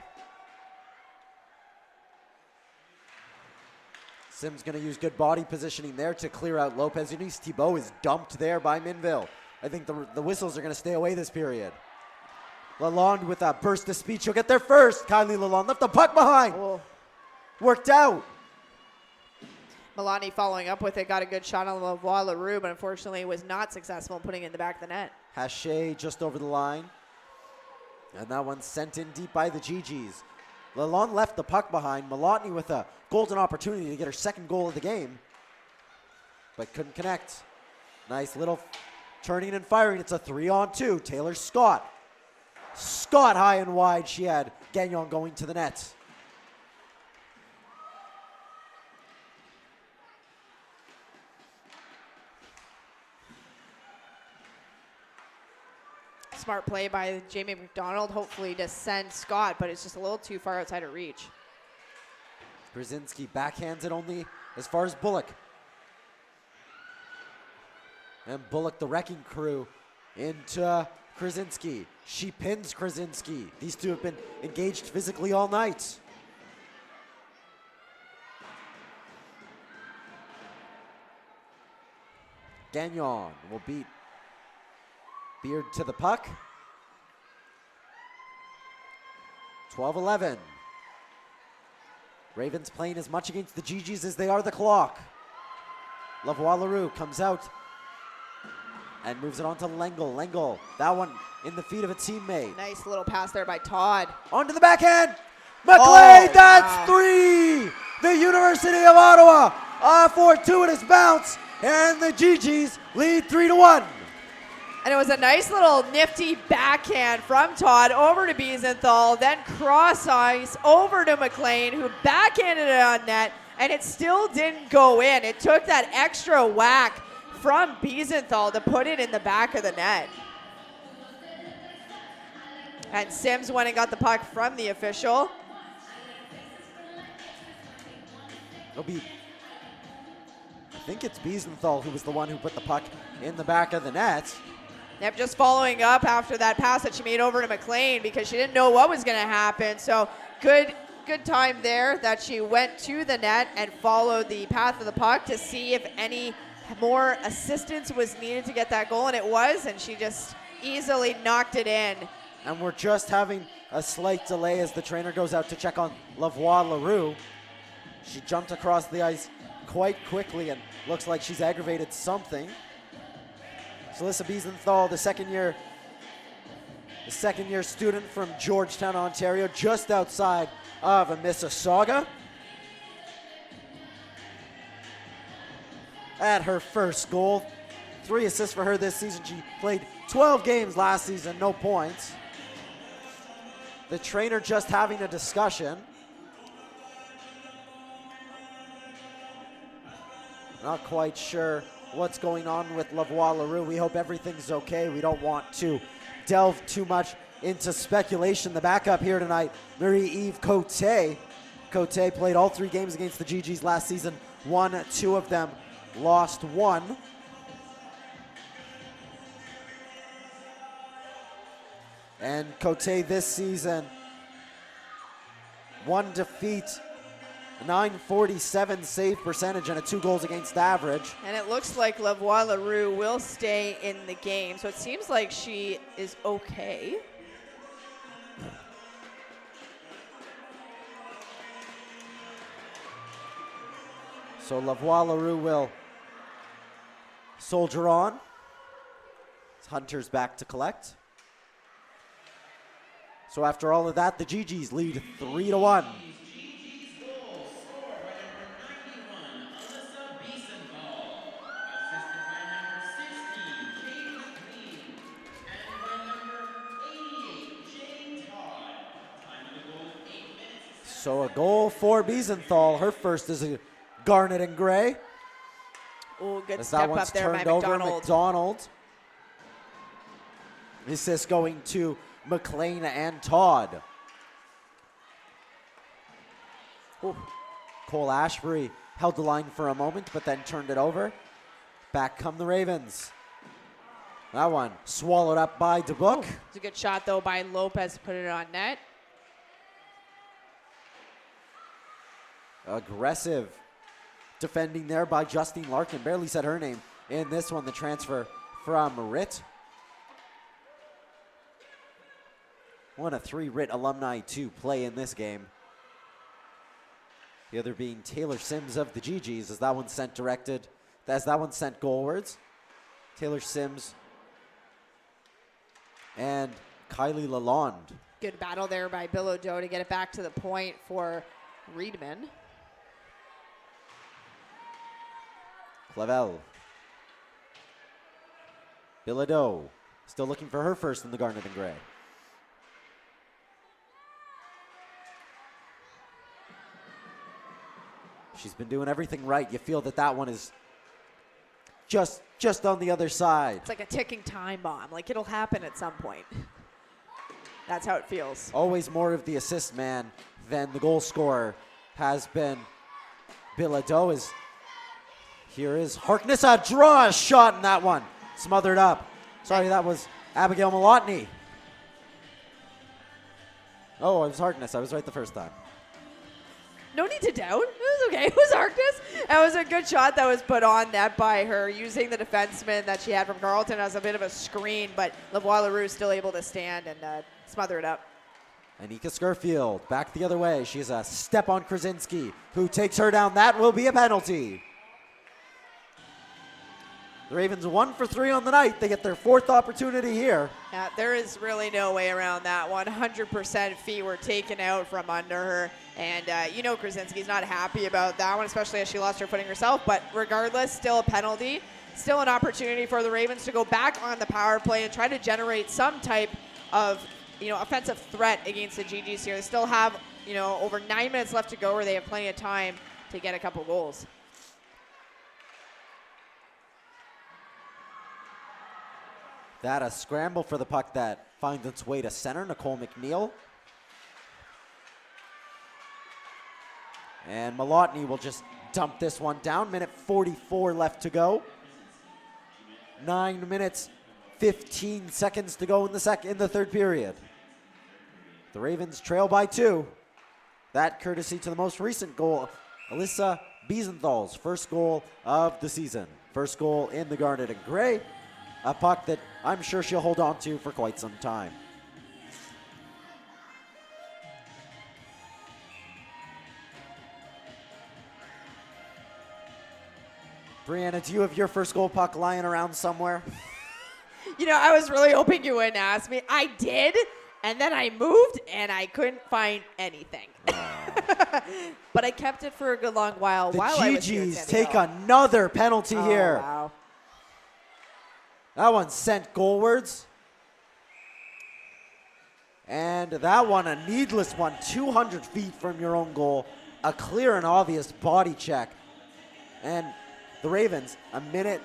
Speaker 1: Sims going to use good body positioning there to clear out Lopez. Eunice Thibault is dumped there by Minville. I think the whistles are going to stay away this period. Lalonde with a burst of speed. She'll get there first. Kylie Lalonde left the puck behind.
Speaker 2: Oh.
Speaker 1: Worked out.
Speaker 2: Milani following up with it, got a good shot on Lavoie-Leroux, but unfortunately was not successful in putting it in the back of the net.
Speaker 1: Haché just over the line. And that one sent in deep by the GGs. Lalonde left the puck behind. Malotny with a golden opportunity to get her second goal of the game, but couldn't connect. Nice little turning and firing. It's a 3-on-2. Taylor Scott. Scott high and wide. She had Gagnon going to the net.
Speaker 2: Smart play by Jamie McDonald, hopefully to send Scott, but it's just a little too far outside of reach.
Speaker 1: Brzezinski backhands it only as far as Bullock. And Bullock, the wrecking crew, into Krasinski. She pins Krasinski. These two have been engaged physically all night. Gagnon will beat Beard to the puck. 12-11. Ravens playing as much against the GGs as they are the clock. Lavoie-Leroux comes out and moves it on to Lengel. Lengel, that one in the feet of a teammate.
Speaker 2: Nice little pass there by Todd.
Speaker 1: Onto the backhand. McLean, that's three. The University of Ottawa, a fortuitous bounce, and the GGs lead 3-1.
Speaker 2: And it was a nice little nifty backhand from Todd over to Biesenthal, then cross ice over to McLean, who backhanded it on net, and it still didn't go in. It took that extra whack from Biesenthal to put it in the back of the net. And Sims went and got the puck from the official.
Speaker 1: It'll be, I think it's Biesenthal who was the one who put the puck in the back of the net.
Speaker 2: Yep, just following up after that pass that she made over to McLean because she didn't know what was going to happen. So good time there that she went to the net and followed the path of the puck to see if any more assistance was needed to get that goal, and it was, and she just easily knocked it in.
Speaker 1: And we're just having a slight delay as the trainer goes out to check on Lavoie-Leroux. She jumped across the ice quite quickly and looks like she's aggravated something. Celissa Biesenthal, the second year student from Georgetown, Ontario, just outside of Mississauga. at her first goal. 3 assists for her this season. She played 12 games last season, no points. The trainer just having a discussion. Not quite sure what's going on with Lavoie Leroux. We hope everything's okay. We don't want to delve too much into speculation. The backup here tonight, Marie-Eve Cote. Cote played all 3 games against the GGs last season, won 2 of them, lost 1. And Cote this season, 1 defeat, 947 save percentage, and a 2 goals against average.
Speaker 2: And it looks like Lavoie Leroux will stay in the game, so it seems like she is okay.
Speaker 1: So Lavoie Leroux will soldier on. Hunter's back to collect. So after all of that, the GGs lead 3-1. So a goal for Biesenthal. Her first is a garnet and gray.
Speaker 2: Oh, good
Speaker 1: As
Speaker 2: step
Speaker 1: that one's
Speaker 2: up there by
Speaker 1: turned over,
Speaker 2: McDonald.
Speaker 1: McDonald. Assist going to McLean and Todd. Ooh. Cole Ashbury held the line for a moment, but then turned it over. Back come the Ravens. That one swallowed up by DeBook.
Speaker 2: It's a good shot, though, by Lopez to put it on net.
Speaker 1: Aggressive defending there by Justine Larkin. Barely said her name in this one, the transfer from RIT. One of 3 RIT alumni to play in this game. The other being Taylor Sims of the GGs, as that one sent goalwards. Taylor Sims and Kylie Lalonde.
Speaker 2: Good battle there by Bilodeau to get it back to the point for Reedman.
Speaker 1: Clavel. Bilodeau still looking for her first in the garnet and gray. She's been doing everything right. You feel that one is just on the other side.
Speaker 2: It's like a ticking time bomb. Like, it'll happen at some point. That's how it feels.
Speaker 1: Always more of the assist man than the goal scorer has been Bilodeau. Here is Harkness, a draw shot in that one. Smothered up. Sorry, that was Abigail Malotny. Oh, it was Harkness. I was right the first time.
Speaker 2: No need to doubt. It was okay. It was Harkness. It was a good shot that was put on net by her, using the defenseman that she had from Carleton as a bit of a screen, but Lavoie Leroux still able to stand and smother it up.
Speaker 1: Anika Scurfield back the other way. She has a step on Krasinski, who takes her down. That will be a penalty. The Ravens 1 for 3 on the night. They get their 4th opportunity here.
Speaker 2: Yeah, there is really no way around that. 100% feet were taken out from under her. And Krasinski's not happy about that one, especially as she lost her footing herself. But regardless, still a penalty. Still an opportunity for the Ravens to go back on the power play and try to generate some type of offensive threat against the GGs here. They still have over 9 minutes left to go, where they have plenty of time to get a couple goals.
Speaker 1: That a scramble for the puck that finds its way to center. Nicole McNeil. And Malotny will just dump this one down. Minute 44 left to go. 9 minutes, 15 seconds to go in the third period. The Ravens trail by 2. That courtesy to the most recent goal, Alyssa Biesenthal's first goal of the season. First goal in the garnet and gray. A puck that I'm sure she'll hold on to for quite some time. Brianna, do you have your first goal puck lying around somewhere?
Speaker 2: I was really hoping you wouldn't ask me. I did, And then I moved, and I couldn't find anything. But I kept it for a good long while.
Speaker 1: The
Speaker 2: while I was here in
Speaker 1: GGs
Speaker 2: San
Speaker 1: take
Speaker 2: Diego.
Speaker 1: another penalty here.
Speaker 2: Wow.
Speaker 1: That one sent goalwards. And that one, a needless one, 200 feet from your own goal. A clear and obvious body check. And the Ravens, 1 minute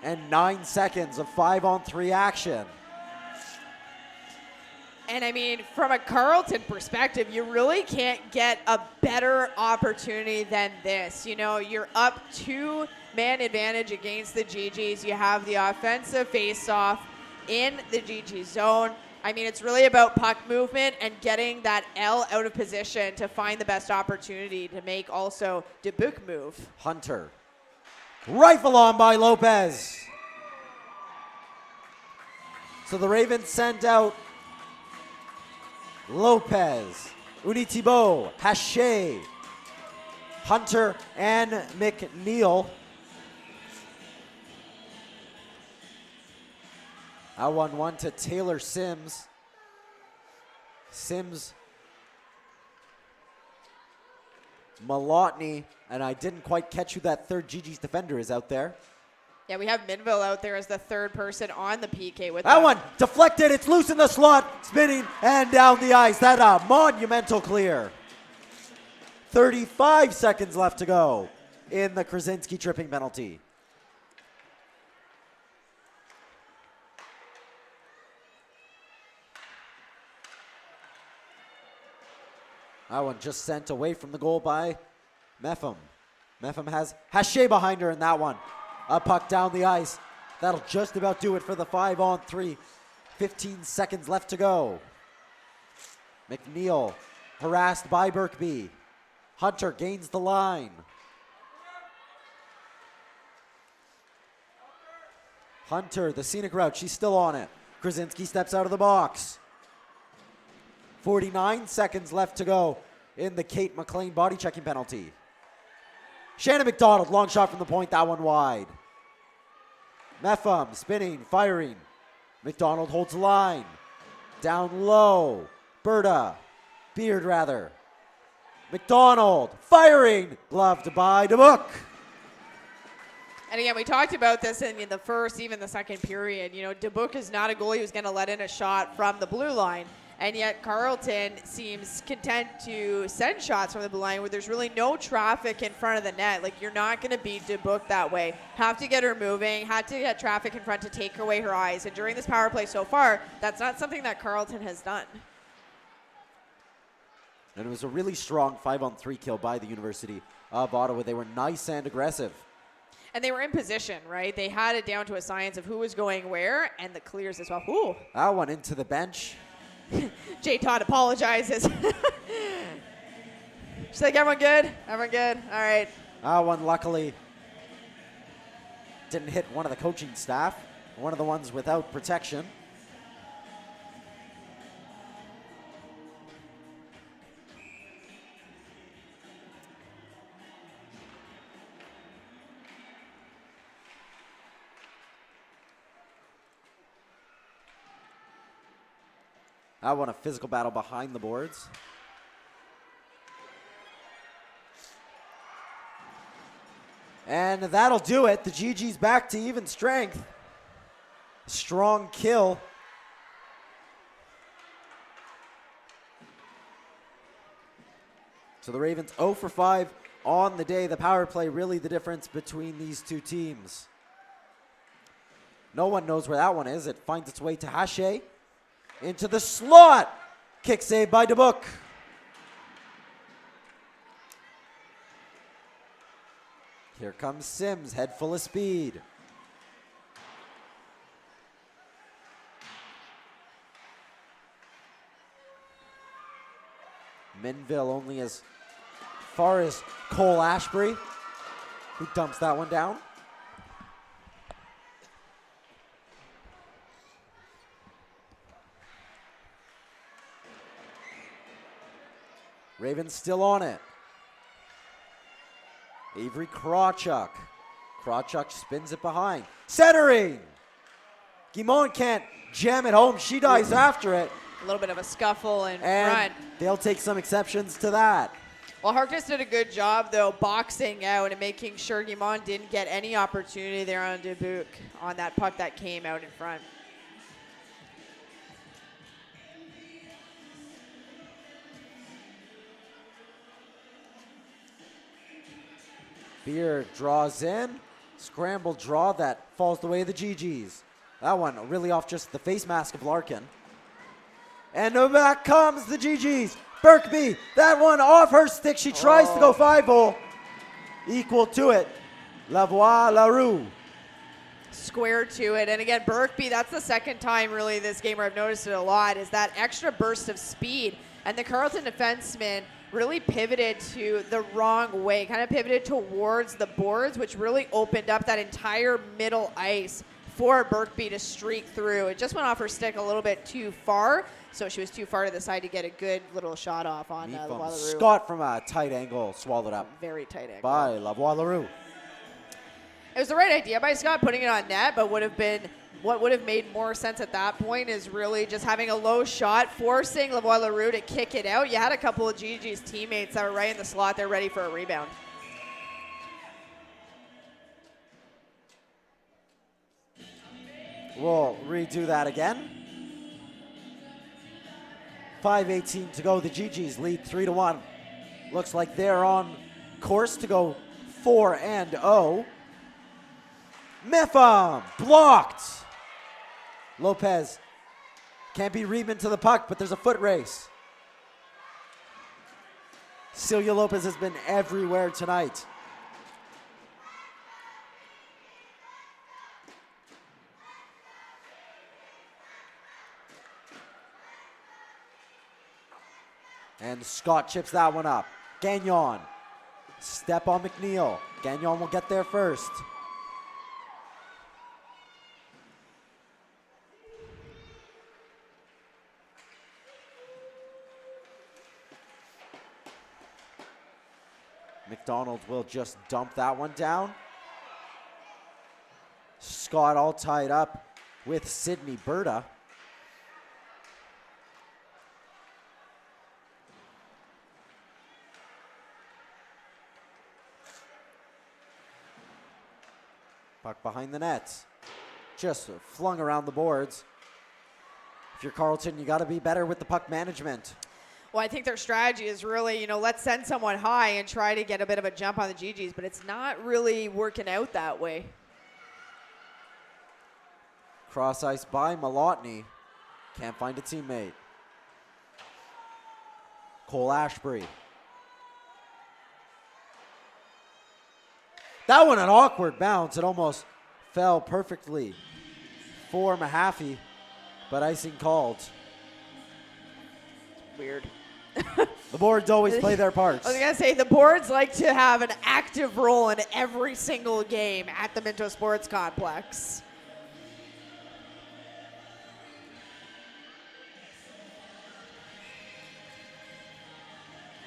Speaker 1: and 9 seconds of 5-on-3 action.
Speaker 2: And I mean, from a Carleton perspective, you really can't get a better opportunity than this. You know, you're up 2-man advantage against the GGs. You have the offensive face-off in the GG zone. I mean, it's really about puck movement and getting that L out of position to find the best opportunity to make also Dubuque move.
Speaker 1: Hunter. Rifle on by Lopez. So the Ravens sent out Lopez, Uni Thibault, Haché, Hunter, and McNeil. I won one to Taylor Sims. Sims, Malotny, and I didn't quite catch who that third GG's defender is out there.
Speaker 2: Yeah, we have Minville out there as the third person on the PK with
Speaker 1: that one deflected. It's loose in the slot, spinning and down the ice. That a monumental clear. 35 seconds left to go in the Krasinski tripping penalty. That one just sent away from the goal by Mepham. Mepham has Haché behind her in that one. A puck down the ice. That'll just about do it for the 5-on-3. 15 seconds left to go. McNeil harassed by Birkby. Hunter gains the line. Hunter, the scenic route, she's still on it. Krasinski steps out of the box. 49 seconds left to go in the Kate McLean body checking penalty. Shannon McDonald, long shot from the point, that one wide. Mepham, spinning, firing. McDonald holds the line. Down low. Beard rather. McDonald, firing, gloved by Dubuque.
Speaker 2: And again, we talked about this in the first, even the second period. You know, Dubuque is not a goalie who's going to let in a shot from the blue line. And yet Carleton seems content to send shots from the blue line where there's really no traffic in front of the net. Like, you're not going to beat Dubuque that way. Have to get her moving, had to get traffic in front to take away her eyes. And during this power play so far, that's not something that Carleton has done.
Speaker 1: And it was a really strong 5-on-3 kill by the University of Ottawa. They were nice and aggressive.
Speaker 2: And they were in position, right? They had it down to a science of who was going where, and the clears as well. Ooh.
Speaker 1: That one into the bench.
Speaker 2: Jay Todd apologizes. She's like, everyone good? Everyone good? All right.
Speaker 1: That one luckily didn't hit one of the coaching staff, one of the ones without protection. I won a physical battle behind the boards. And that'll do it. The GG's back to even strength. Strong kill. So the Ravens 0 for 5 on the day. The power play really the difference between these two teams. No one knows where that one is. It finds its way to Haché. Into the slot. Kick save by Dubuque. Here comes Sims, head full of speed. Minville only as far as Cole Ashbury, who dumps that one down. Ravens still on it. Avery Krawchuk. Krawchuk spins it behind. Centering! Guimond can't jam it home. She dies after it.
Speaker 2: A little bit of a scuffle in
Speaker 1: And
Speaker 2: front.
Speaker 1: they'll take some exceptions to that.
Speaker 2: Well, Harkness did a good job, though, boxing out and making sure Guimond didn't get any opportunity there on Dubuque on that puck that came out in front.
Speaker 1: Beer draws in. Scramble draw that falls the way of the GGs. That one really off just the face mask of Larkin. And back comes the GGs. Birkby, that one off her stick. She tries to go 5-hole. Equal to it. Lavoie Larue.
Speaker 2: Square to it. And again, Birkby, that's the second time really this game where I've noticed it a lot, is that extra burst of speed. And the Carleton defenseman really pivoted to the wrong way, kind of pivoted towards the boards, which really opened up that entire middle ice for Birkby to streak through. It just went off her stick a little bit too far, so she was too far to the side to get a good little shot off on Lavoie Larue.
Speaker 1: Scott from a tight angle swallowed up.
Speaker 2: Very tight angle.
Speaker 1: By Lavoie Larue.
Speaker 2: It was the right idea by Scott putting it on net, but what would have made more sense at that point is really just having a low shot, forcing Lavoie Larue to kick it out. You had a couple of GG's teammates that were right in the slot. They're ready for a rebound.
Speaker 1: We'll redo that again. 5:18 to go. The GGs lead 3-1. Looks like they're on course to go 4-0. Meffam blocked. Lopez can't be Reedman to the puck, but there's a foot race. Celia Lopez has been everywhere tonight. And Scott chips that one up. Gagnon. Step on McNeil. Gagnon will get there first. McDonald will just dump that one down. Scott all tied up with Sydney Berta. Puck behind the net. Just flung around the boards. If you're Carleton, you got to be better with the puck management.
Speaker 2: Well, I think their strategy is really, let's send someone high and try to get a bit of a jump on the GGs, but it's not really working out that way.
Speaker 1: Cross ice by Malotny. Can't find a teammate. Cole Ashbury. That one an awkward bounce. It almost fell perfectly for Mahaffey, but icing called.
Speaker 2: Weird.
Speaker 1: The boards always play their parts.
Speaker 2: I was going to say, the boards like to have an active role in every single game at the Minto Sports Complex.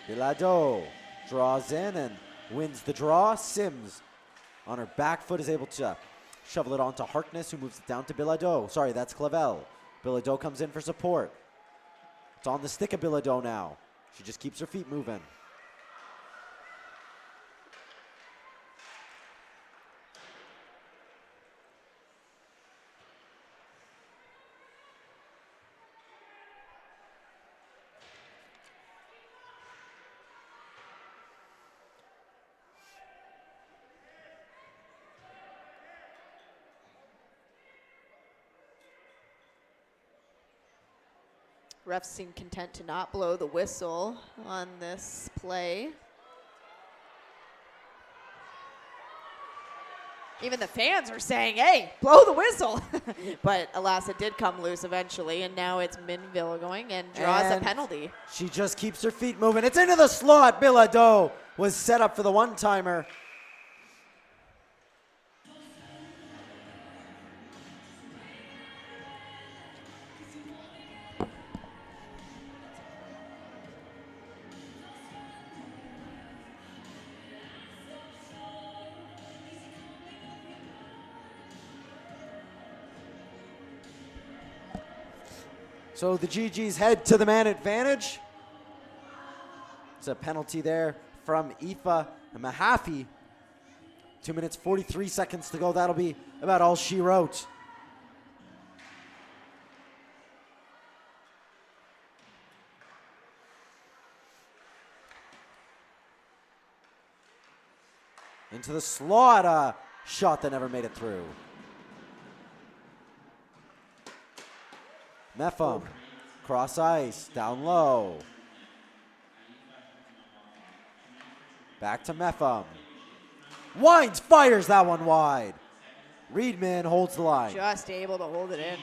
Speaker 1: Bilodeau draws in and wins the draw. Sims on her back foot is able to shovel it onto Harkness, who moves it down to Bilodeau. Sorry, that's Clavel. Bilodeau comes in for support. It's on the stick of Bilodeau now. She just keeps her feet moving.
Speaker 2: Refs seem content to not blow the whistle on this play. Even the fans are saying, hey, blow the whistle. But alas, it did come loose eventually, and now it's Minville going and draws a penalty.
Speaker 1: She just keeps her feet moving. It's into the slot. Bilodeau was set up for the one-timer. So the GGs head to the man advantage. It's a penalty there from Aoife Mahaffey. 2 minutes, 43 seconds to go. That'll be about all she wrote. Into the slot, a shot that never made it through. Mepham, cross ice, down low. Back to Mepham. Wines fires that one wide. Reedman holds the line.
Speaker 2: Just able to hold it in.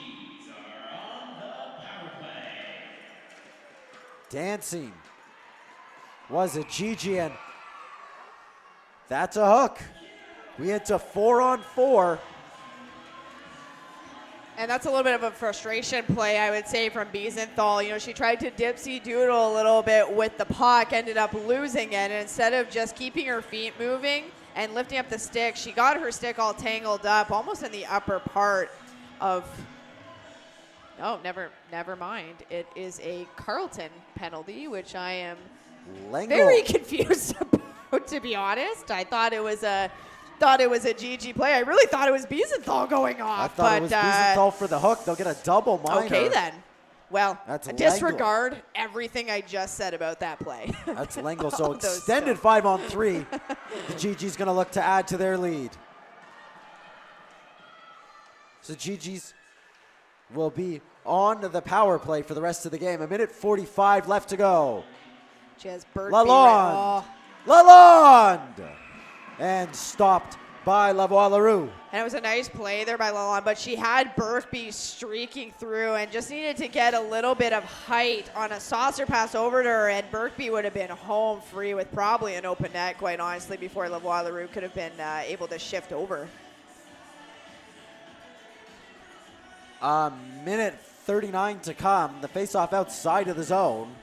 Speaker 1: Dancing was a GG, and that's a hook. We hit to 4-on-4.
Speaker 2: And that's a little bit of a frustration play, I would say, from Biesenthal. You know, she tried to dipsy doodle a little bit with the puck, ended up losing it. And instead of just keeping her feet moving and lifting up the stick, she got her stick all tangled up, almost in the upper part of. Oh, never mind. It is a Carleton penalty, which I am very confused about, to be honest. I thought it was a GG play. I really thought it was Biesenthal going off.
Speaker 1: I thought it was Biesenthal for the hook. They'll get a double minor.
Speaker 2: Okay, then. Well,
Speaker 1: That's
Speaker 2: disregard everything I just said about that play.
Speaker 1: That's Lengel. So extended 5-on-3. The GG's going to look to add to their lead. So GG's will be on the power play for the rest of the game. 1:45 left to go.
Speaker 2: She has Bird
Speaker 1: Lalonde. Lalonde! And stopped by Lavoie-Leroux.
Speaker 2: And it was a nice play there by Lalonde, but she had Birkby streaking through and just needed to get a little bit of height on a saucer pass over to her, and Birkby would have been home free with probably an open net, quite honestly, before Lavoie-Leroux could have been able to shift over.
Speaker 1: 1:39 to come. The faceoff outside of the zone.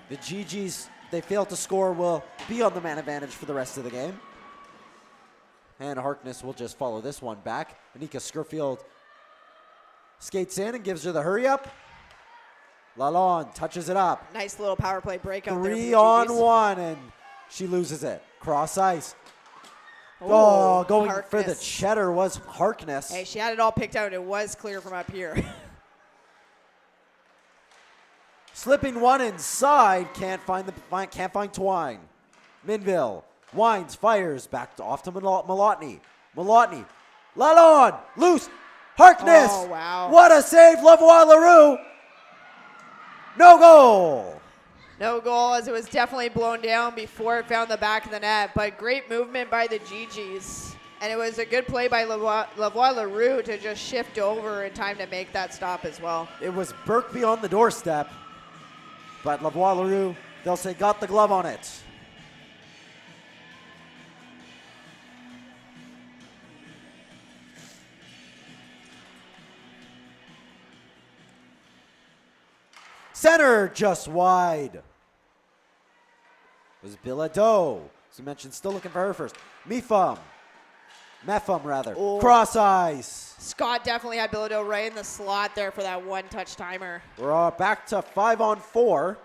Speaker 1: The GGs, they fail to score, will be on the man advantage for the rest of the game. And Harkness will just follow this one back. Anika Scurfield skates in and gives her the hurry up. Lalonde touches it up.
Speaker 2: Nice little power play breakout there.
Speaker 1: 3-on-1, and she loses it. Cross ice. Oh, going
Speaker 2: Harkness.
Speaker 1: for the cheddar was Harkness.
Speaker 2: Hey, she had it all picked out. It was clear from up here.
Speaker 1: Slipping one inside, can't find Twine. Minville, Wines, fires, back off to Malotny. Malotny, Lalonde, loose, Harkness.
Speaker 2: Oh, wow.
Speaker 1: What a save, Lavoie-Leroux. No goal.
Speaker 2: No goal, as it was definitely blown down before it found the back of the net, but great movement by the GGs. And it was a good play by Lavoie-Leroux to just shift over in time to make that stop as well.
Speaker 1: It was Birkby on the doorstep, but Lavoie-Leroux, they'll say, got the glove on it. Center just wide. It was Bilodeau. As we mentioned, still looking for her first. Mepham rather.
Speaker 2: Oh.
Speaker 1: Cross ice.
Speaker 2: Scott definitely had Bilodeau right in the slot there for that one-touch timer.
Speaker 1: We're back to 5-on-4.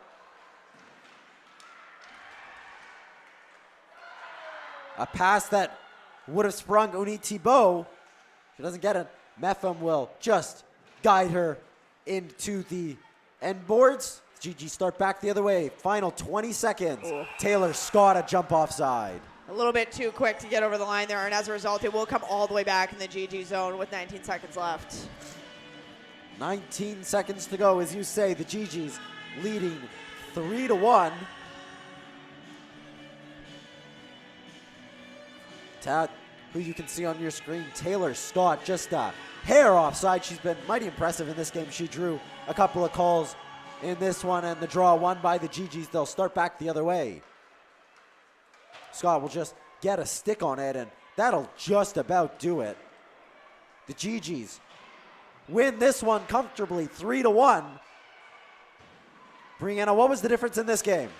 Speaker 1: A pass that would have sprung Uni Thibault. She doesn't get it. Mepham will just guide her into the end boards. GG start back the other way. Final 20 seconds.
Speaker 2: Oh.
Speaker 1: Taylor Scott a jump offside.
Speaker 2: A little bit too quick to get over the line there, and as a result, it will come all the way back in the GG zone with 19 seconds left.
Speaker 1: 19 seconds to go, as you say. The GGs leading 3-1. Who you can see on your screen, Taylor Scott, just a hair offside. She's been mighty impressive in this game. She drew a couple of calls in this one, and the draw won by the GGs. They'll start back the other way. Scott will just get a stick on it, and that'll just about do it. The GGs win this one comfortably, 3-1. Brianna, what was the difference in this game?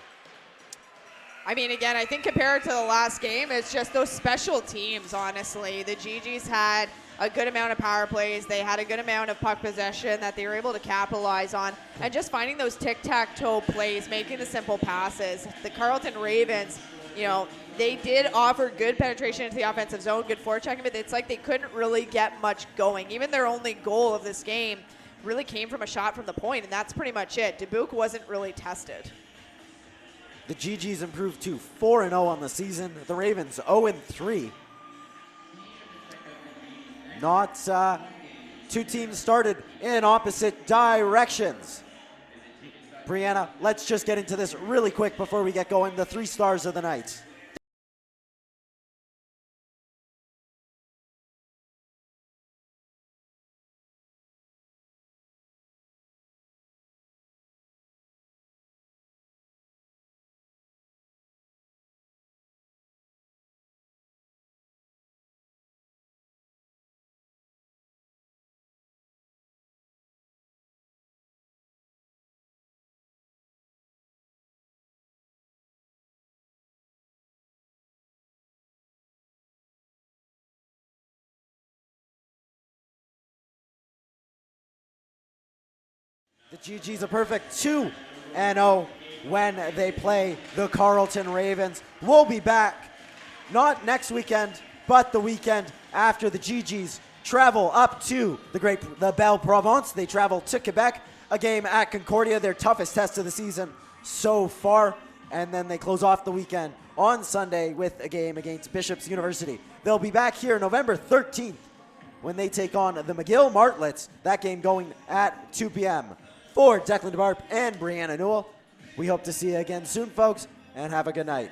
Speaker 2: I mean, again, I think compared to the last game, it's just those special teams, honestly. The GGs had a good amount of power plays. They had a good amount of puck possession that they were able to capitalize on. And just finding those tic-tac-toe plays, making the simple passes. The Carleton Ravens, you know, they did offer good penetration into the offensive zone, good forechecking, but it's like they couldn't really get much going. Even their only goal of this game really came from a shot from the point, and that's pretty much it. Dubuque wasn't really tested.
Speaker 1: The GGs improved to 4-0 on the season. The Ravens 0-3. Not two teams started in opposite directions. Brianna, let's just get into this really quick before we get going. The 3 stars of the night. The GG's a perfect 2-0 when they play the Carleton Ravens. We'll be back, not next weekend, but the weekend after. The GG's travel up to the Belle Province. They travel to Quebec, a game at Concordia, their toughest test of the season so far. And then they close off the weekend on Sunday with a game against Bishop's University. They'll be back here November 13th when they take on the McGill Martlets. That game going at 2 p.m. For Declan DeBarp and Brianna Newell, we hope to see you again soon, folks, and have a good night.